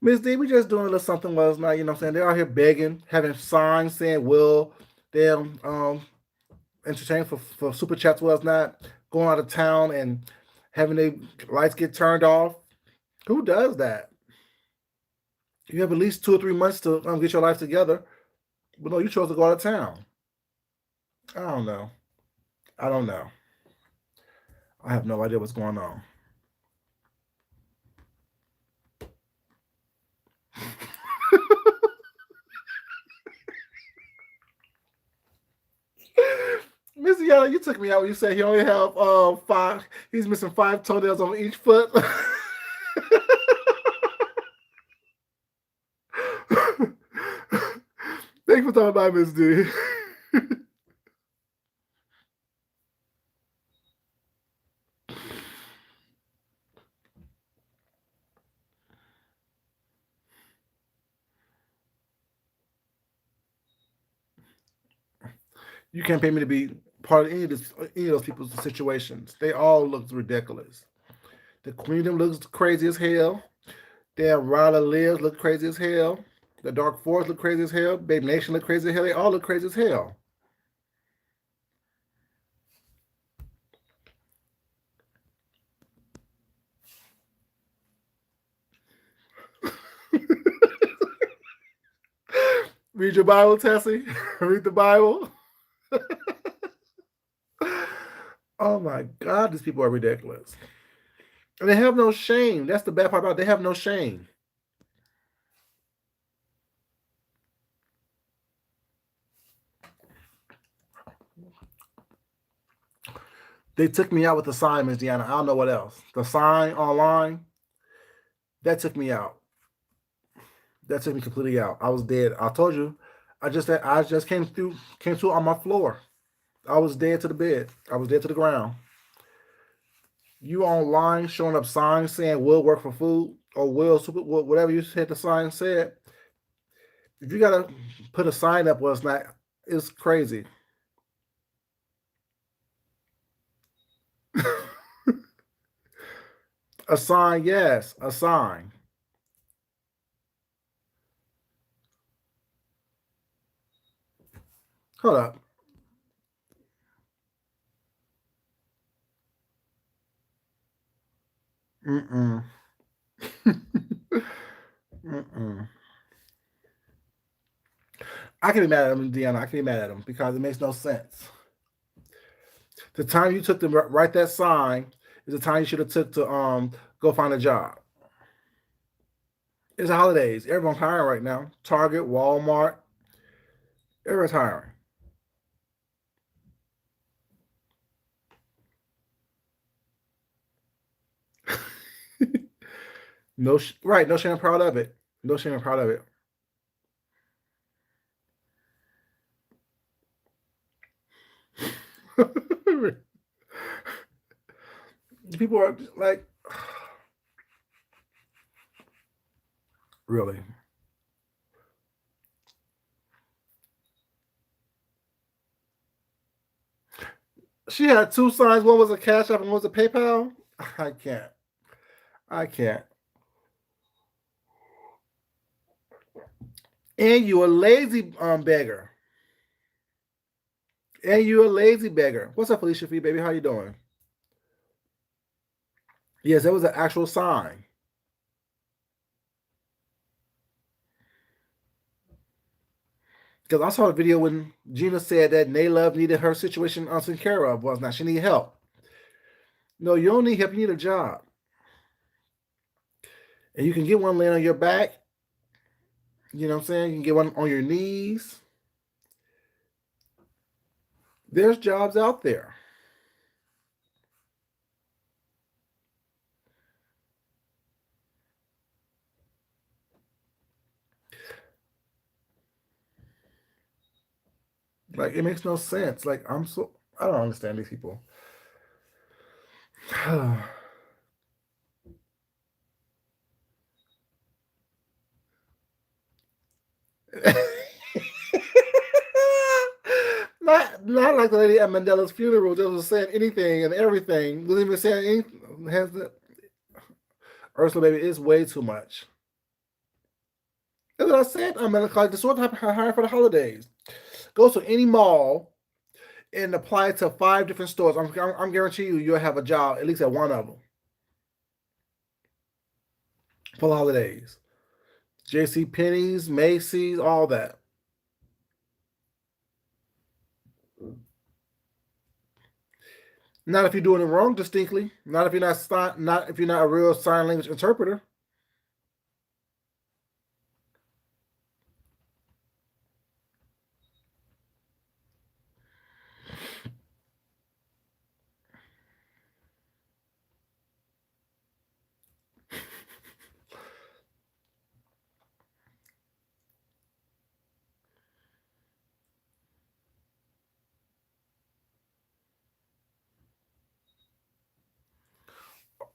Miss D, we just doing a little something last night. You know what I'm saying? They're out here begging, having signs saying, "Will them entertain for super chats was not going out of town and having the lights get turned off." Who does that? You have at least 2 or 3 months to get your life together. But no, you chose to go out of town. I don't know. I don't know. I have no idea what's going on. Mr. Yellow, you took me out when you said he only have five. He's missing five toenails on each foot. Thanks for talking about Miss D. You can't pay me to be part of any of those people's situations. They all look ridiculous. The Queendom looks crazy as hell. Damn Ryla Lives look crazy as hell. The Dark Forest look crazy as hell. Baby Nation look crazy as hell. They all look crazy as hell. Read your Bible, Tessie. Read the Bible. Oh my God, these people are ridiculous. And they have no shame. That's the bad part about it. They have no shame. They took me out with the sign, Miss Deanna. I don't know what else. The sign online, that took me out. That took me completely out. I was dead. I told you. I just came through on my floor. I was dead to the bed. I was dead to the ground. You online showing up signs saying "will work for food" or "will super" whatever you said the sign said. If you gotta put a sign up where it's not, it's crazy. A sign, yes, a sign. Hold up. Mm-mm. Mm-mm. I can be mad at him, Deanna. I can be mad at him because it makes no sense. The time you took to write that sign is the time you should have took to go find a job. It's the holidays. Everyone's hiring right now. Target, Walmart, everyone's hiring. No, right? No shame. I'm proud of it. No shame. I'm proud of it. People are like, really. She had two signs. One was a Cash App and one was a PayPal. I can't. I can't. And you a lazy beggar. And you a lazy beggar. What's up, Felicia Fee, baby? How you doing? Yes, that was an actual sign. Because I saw a video when Gina said that Naylove needed her situation taken care of. Was not. She need help. No, you don't need help. You need a job. And you can get one laying on your back. You know what I'm saying? You can get one on your knees. There's jobs out there. Like it makes no sense. Like I don't understand these people. Not like the lady at Mandela's funeral that was saying anything and everything. Wasn't even saying anything. Has the Ursula baby is way too much. That's what I said. I'm gonna call it the sort of hire for the holidays. Go to any mall and apply to 5 different stores. I'm guarantee you'll have a job at least at one of them for the holidays. J.C. Penney's, Macy's, all that. Not if you're doing it wrong distinctly. Not if you're not a real sign language interpreter.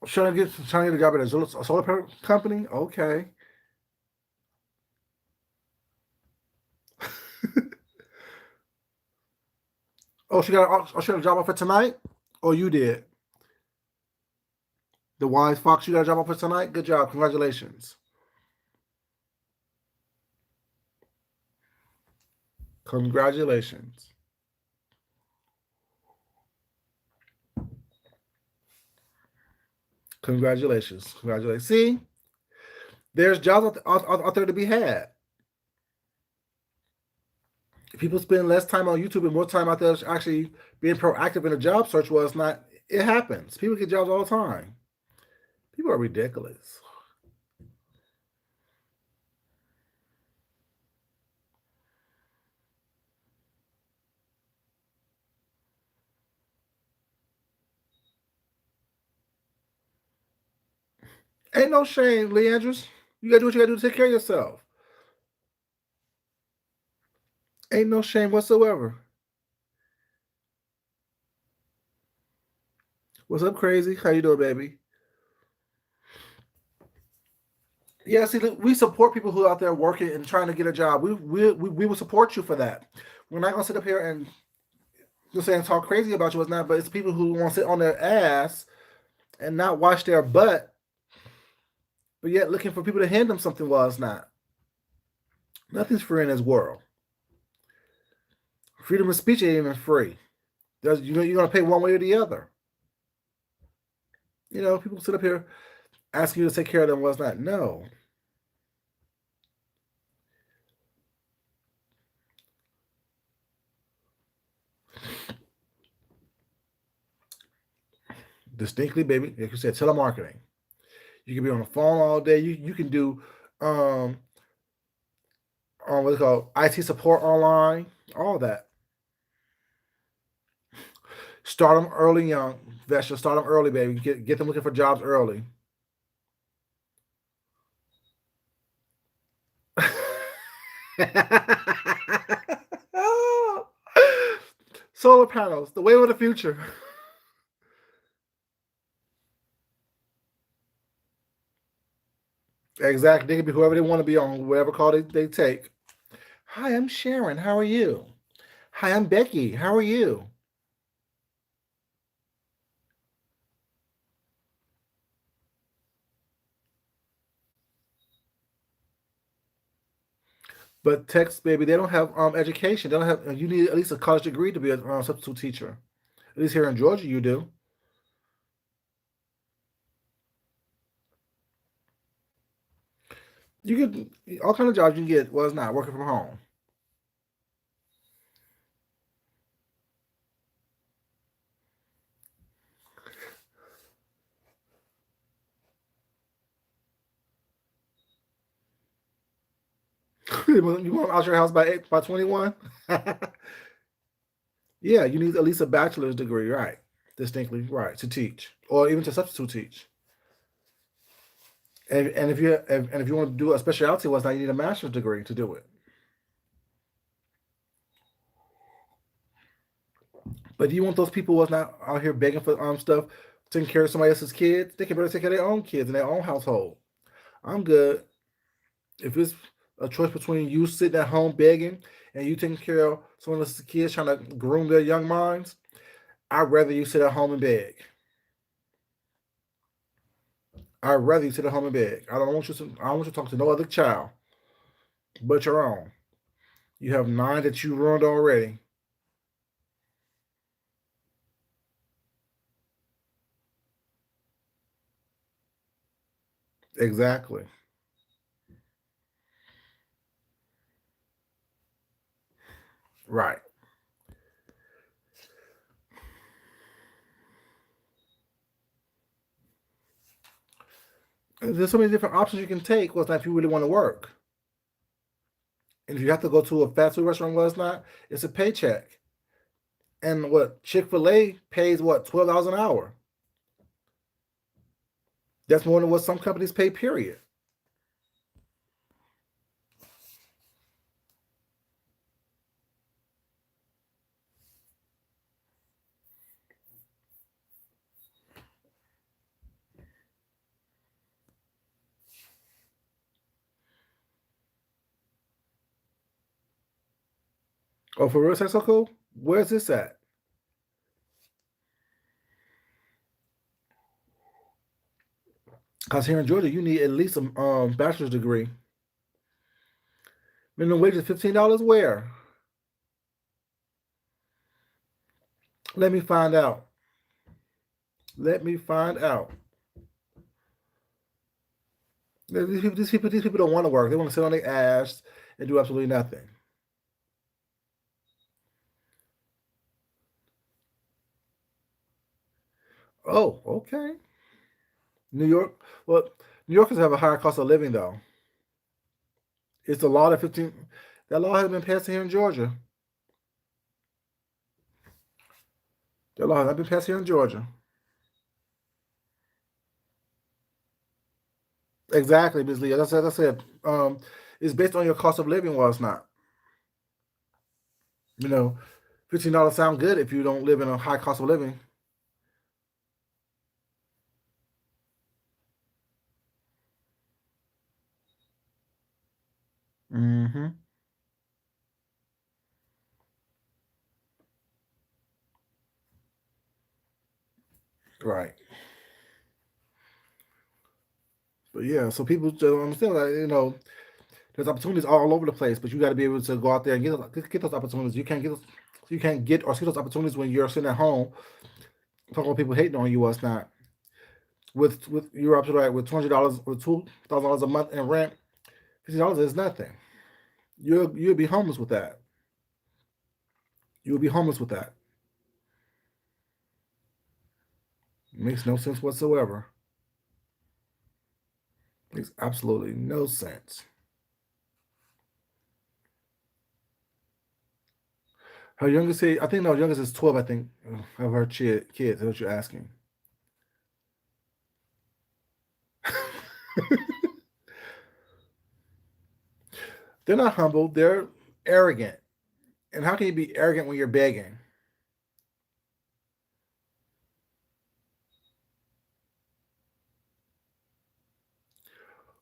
Trying to get a job at a solar power company. Okay. She got a job offer tonight. Or you did. The wise fox. You got a job offer tonight. Good job. Congratulations. Congratulations. Congratulations. Congratulations. See, there's jobs out there to be had. People spend less time on YouTube and more time out there actually being proactive in a job search. Was not. It happens. People get jobs all the time. People are ridiculous. Ain't no shame, Leandros. You gotta do what you gotta do to take care of yourself. Ain't no shame whatsoever. What's up, crazy? How you doing, baby? Yeah, see, we support people who are out there working and trying to get a job. We will support you for that. We're not gonna sit up here and just saying talk crazy about you. It's not, but it's people who want to sit on their ass and not wash their butt, but yet looking for people to hand them something. While it's not. Nothing's free in this world. Freedom of speech ain't even free. You're gonna pay one way or the other. People sit up here asking you to take care of them. Was not. No. Distinctly, baby. Like you said, telemarketing. You can be on the phone all day. You can do um what's it called, IT support online, all that. Start them early, young. Vesha, start them early, baby. Get them looking for jobs early. Solar panels, the wave of the future. Exactly. They can be whoever they want to be on, whatever call they take. Hi, I'm Sharon. How are you? Hi, I'm Becky. How are you? But text, baby, they don't have education. They don't have. You need at least a college degree to be a substitute teacher. At least here in Georgia, you do. You get all kind of jobs you can get. Well, it's not working from home. You want out your house by 21? Yeah, you need at least a bachelor's degree, right? Distinctly right to teach, or even to substitute teach. And if you want to do a specialty, was not you need a master's degree to do it. But do you want those people who's not out here begging for stuff, taking care of somebody else's kids? They can better take care of their own kids in their own household. I'm good. If it's a choice between you sitting at home begging and you taking care of someone else's kids trying to groom their young minds, I'd rather you sit at home and beg. I'd rather you sit at home and beg. I don't want you to talk to no other child but your own. You have nine that you ruined already. Exactly. Right. There's so many different options you can take. Well, it's not if you really want to work. And if you have to go to a fast food restaurant, well, it's not. It's a paycheck. And what Chick-fil-A pays what, $12 an hour? That's more than what some companies pay. Period. Oh, for real, Texaco? Where's this at? Because here in Georgia, you need at least a bachelor's degree. Minimum wage is $15. Where? Let me find out. Let me find out. These people don't want to work. They want to sit on their ass and do absolutely nothing. Oh, okay. New York. Well, New Yorkers have a higher cost of living though. It's the law that 15. That law has been passed here in Georgia. That law has been passed here in Georgia. Exactly, Ms. Lee. As I said, it's based on your cost of living. Was not. You know, $15 sound good if you don't live in a high cost of living. Mm-hmm. Right. But yeah, so people don't understand that there's opportunities all over the place, but you got to be able to go out there and get those opportunities. You can't get or see those opportunities when you're sitting at home talking about people hating on you. What's not with you're absolutely right. With $200 or $2,000 a month in rent, $50 is nothing. You'll be homeless with that. You'll be homeless with that. Makes no sense whatsoever. Makes absolutely no sense. Her youngest age, I think no, youngest is 12. I think of her kids. That's what you're asking. They're not humble. They're arrogant. And how can you be arrogant when you're begging?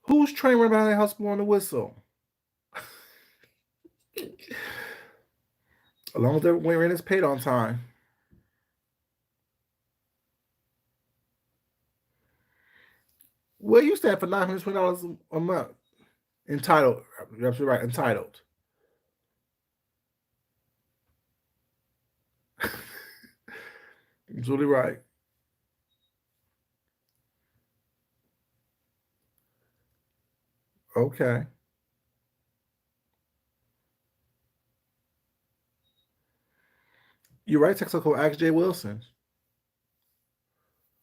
Who's trained right behind the house blowing the whistle? As long as their rent is paid on time. Well, you stand for $920 a month. Entitled. You're absolutely right. Entitled. Absolutely right. Okay. You're right, Texaco. Ask Jay Wilson.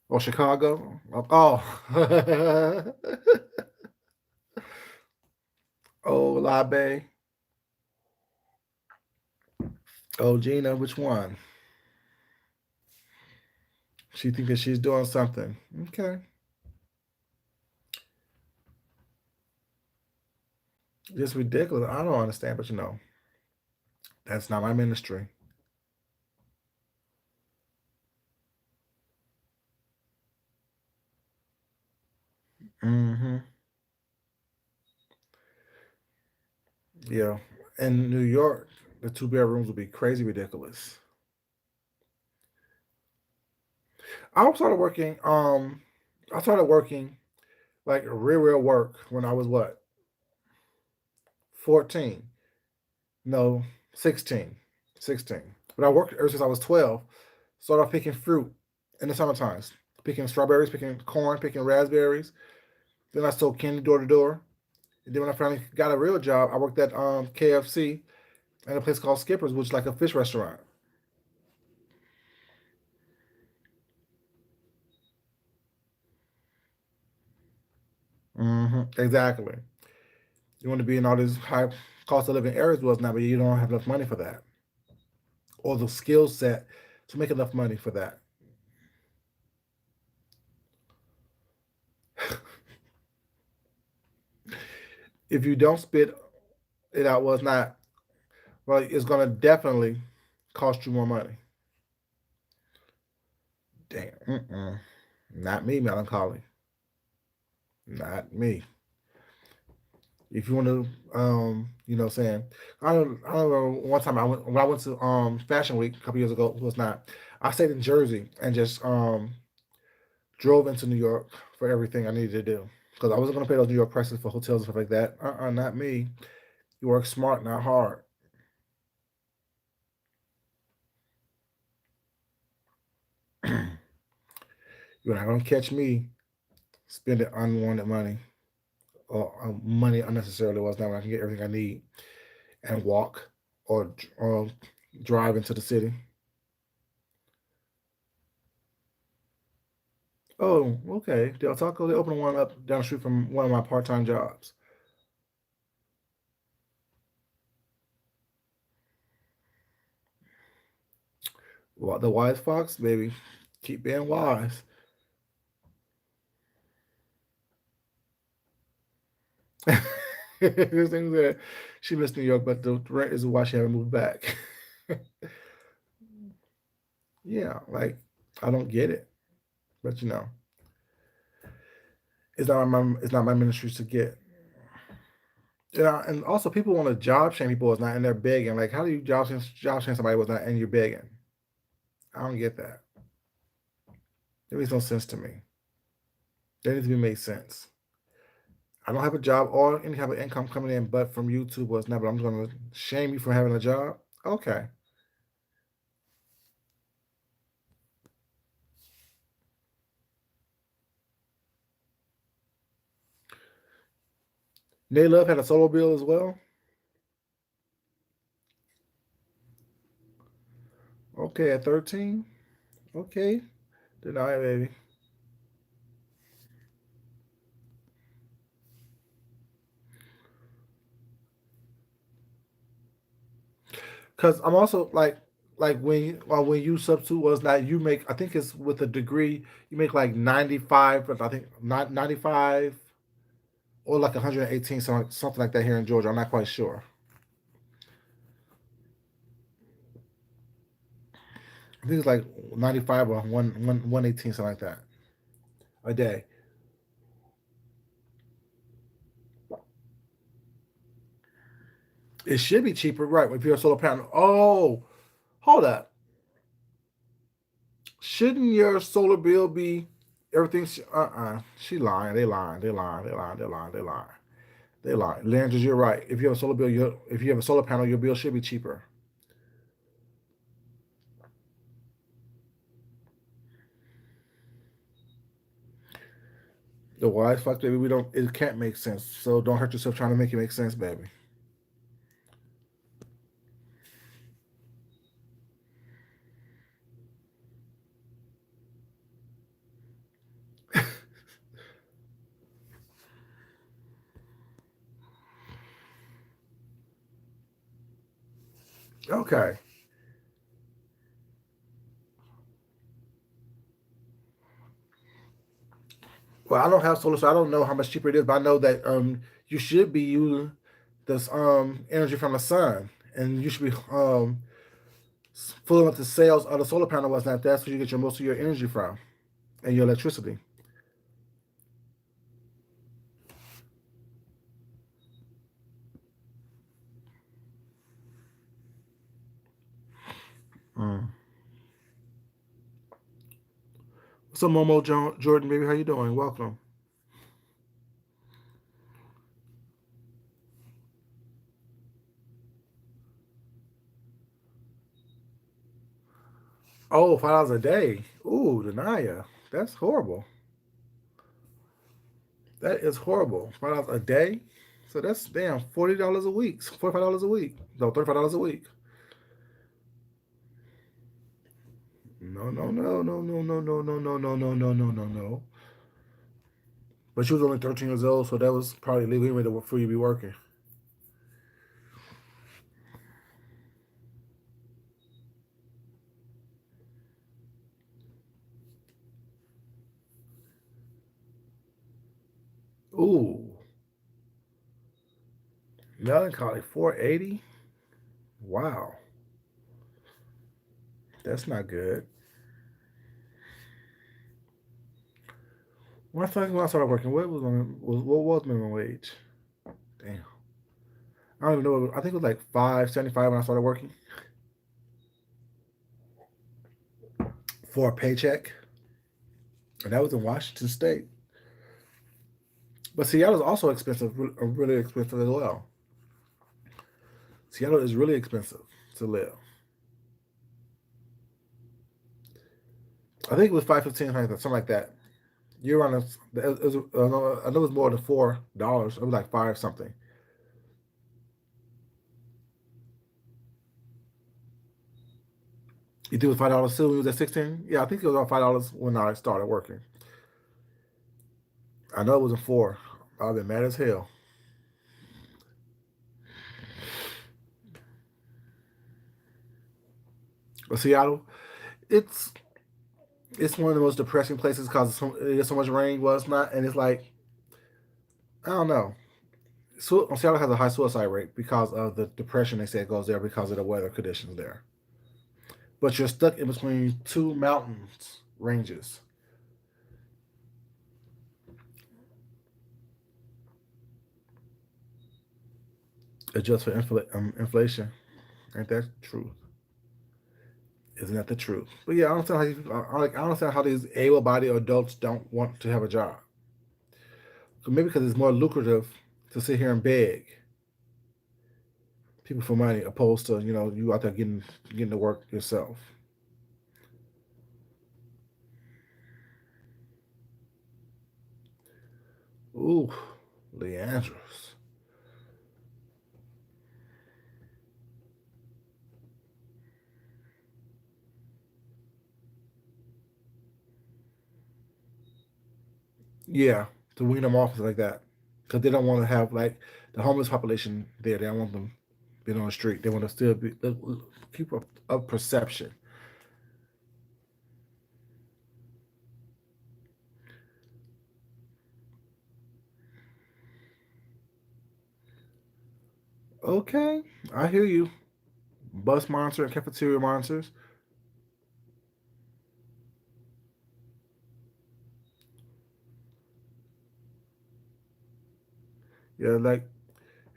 Or Chicago. Oh. Oh, La Bay. Oh, Gina, which one? She thinks that she's doing something. Okay. Just ridiculous. I don't understand, but that's not my ministry. Hmm. Yeah. In New York, the two bedrooms would be crazy ridiculous. I started working, I started working like real work when I was what, 14? No, 16. 16. But I worked ever since I was 12. Started off picking fruit in the summer times. Picking strawberries, picking corn, picking raspberries. Then I sold candy door to door. And then when I finally got a real job, I worked at KFC at a place called Skipper's, which is like a fish restaurant. Exactly. You want to be in all these high cost of living areas was now, but you don't have enough money for that, or the skill set to make enough money for that. If you don't spit it out, well, it's not. Well, it's gonna definitely cost you more money. Damn. Mm-mm. Not me, melancholy. Not me. If you want to, saying I don't know. One time when I went to Fashion Week a couple years ago, it was not. I stayed in Jersey and just drove into New York for everything I needed to do because I wasn't going to pay those New York prices for hotels and stuff like that. Not me. You work smart, not hard. You're not going to catch me spending unwanted money or money unnecessarily. Was not when I can get everything I need and walk or drive into the city. Oh, okay. Del Taco, they opened one up down the street from one of my part-time jobs. Well, the wise fox, baby, keep being wise. This thing that she missed New York, but the rent is why she haven't moved back. Yeah, like I don't get it, but it's not my ministry to get. Yeah, and also people want to job shame people is not and they're begging. Like, how do you job shame somebody was not and you're begging? I don't get that. It makes no sense to me. That needs to be made sense. I don't have a job or any type of income coming in, but from YouTube was never. I'm going to shame you for having a job. Okay, Nay Love had a solo bill as well. Okay, at 13. Okay, deny it, baby. Because I'm also like when you substitute was not you make I think it's with a degree you make like 95, but I think not 95 or like 118 something like that here in Georgia. I'm not quite sure. I think it's like 95 or 118 something like that a day. It should be cheaper, right? If you're a solar panel. Oh, hold up. Shouldn't your solar bill be everything? She lying. They lying. They lying. They lying. They lying. They lying. They lying. Landers, you're right. If you have a solar bill, if you have a solar panel, your bill should be cheaper. The wise fuck, baby. We don't. It can't make sense. So don't hurt yourself trying to make it make sense, baby. Okay. Well, I don't have solar, so I don't know how much cheaper it is. But I know that you should be using this energy from the sun, and you should be filling up the cells of the solar panel. Was not that's where you get your most of your energy from and your electricity. Mm. What's up, Jordan, baby? How you doing? Welcome. Oh, $5 a day. Ooh, Denaya. That's horrible. That is horrible. $5 a day. So that's damn $40 a week. $45 a week. No, $35 a week. No, no, no, no, no, no, no, no, no, no, no, no, no, no, no. But she was only 13 years old, so that was probably legal anyway for you to be working. Ooh, melancholy 480. Wow, that's not good. When I started working, what was minimum wage? Damn. I don't even know. I think it was like 5.75 when I started working for a paycheck, and that was in Washington State. But Seattle is also expensive, really expensive as well. Seattle is really expensive to live. I think it was 5.15, something like that. You're on a, it was, I know it was more than $4. It was like five something. You think it was $5 too when you was at 16? Yeah, I think it was around $5 when I started working. I know it wasn't four. I've been mad as hell. But Seattle, it's it's one of the most depressing places because there's so much rain. Was not, and it's like I don't know. Seattle has a high suicide rate because of the depression they say goes there because of the weather conditions there. But you're stuck in between two mountains ranges. Adjust for inflation. Ain't that true? Isn't that the truth? But yeah, I don't understand how I don't understand how these able-bodied adults don't want to have a job. So maybe because it's more lucrative to sit here and beg people for money opposed to you out there getting to work yourself. Ooh, Leandros. Yeah, to wean them off like that because they don't want to have like the homeless population there. They don't want them being on the street. They want to still be keep up of perception. Okay, I hear you. Bus monitor and cafeteria monitors. Yeah, like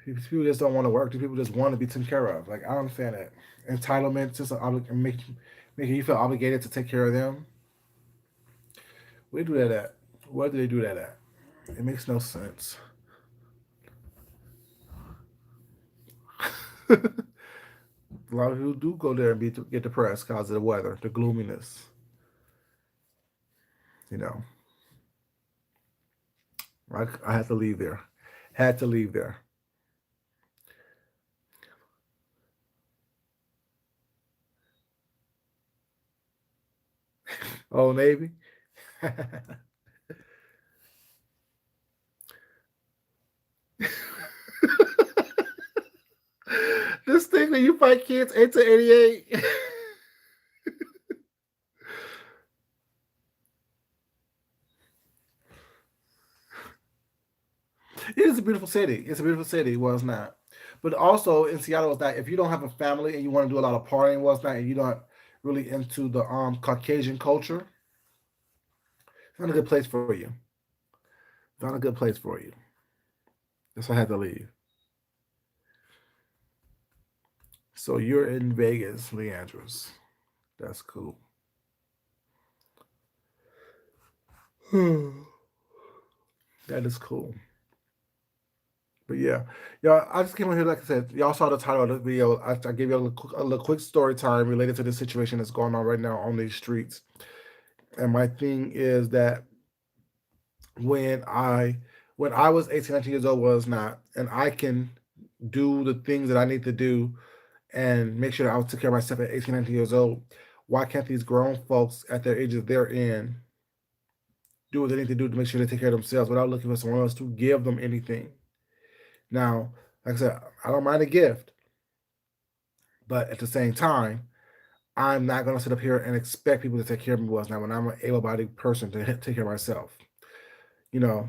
people just don't want to work. People just want to be taken care of. Like I don't understand that entitlement, just making you feel obligated to take care of them. Where do that at? Where do they do that at? It makes no sense. A lot of people do go there and get depressed because of the weather, the gloominess. You know, I had to leave there. Had to leave there. Oh, Navy. This thing that you fight kids 8 to 88. It is a beautiful city. It's a beautiful city. Well, it's not. But also in Seattle, it's not. If you don't have a family and you want to do a lot of partying, well, it's not. And you're not really into the Caucasian culture, it's not a good place for you. It's not a good place for you. That's why I had to leave. So you're in Vegas, Leandros. That's cool. That is cool. But yeah, y'all, I just came on here, like I said, y'all saw the title of the video. I gave you a little quick story time related to the situation that's going on right now on these streets. And my thing is that when I when I was 18, 19 years old was not, and I can do the things that I need to do and make sure that I take care of myself at 18, 19 years old. Why can't these grown folks at their ages they're in do what they need to do to make sure they take care of themselves without looking for someone else to give them anything? Now, like I said, I don't mind a gift, but at the same time, I'm not going to sit up here and expect people to take care of me now when I'm an able-bodied person to take care of myself. You know,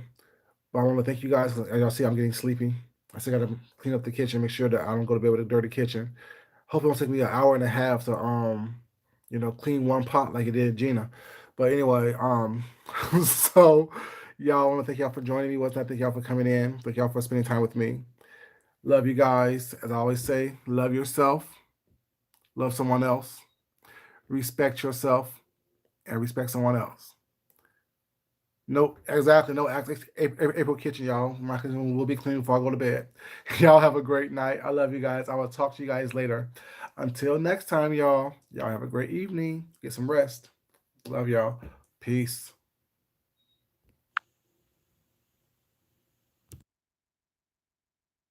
but I want to thank you guys. As y'all see, I'm getting sleepy. I still got to clean up the kitchen, make sure that I don't go to bed with a dirty kitchen. Hope it won't take me an hour and a half to clean one pot like it did Gina. But anyway, so y'all, I want to thank y'all for joining me. Once I thank y'all for coming in. Thank y'all for spending time with me. Love you guys. As I always say, love yourself, love someone else, respect yourself, and respect someone else. No, exactly. No, April Kitchen, y'all. My kitchen will be clean before I go to bed. Y'all have a great night. I love you guys. I will talk to you guys later. Until next time, y'all. Y'all have a great evening. Get some rest. Love y'all. Peace.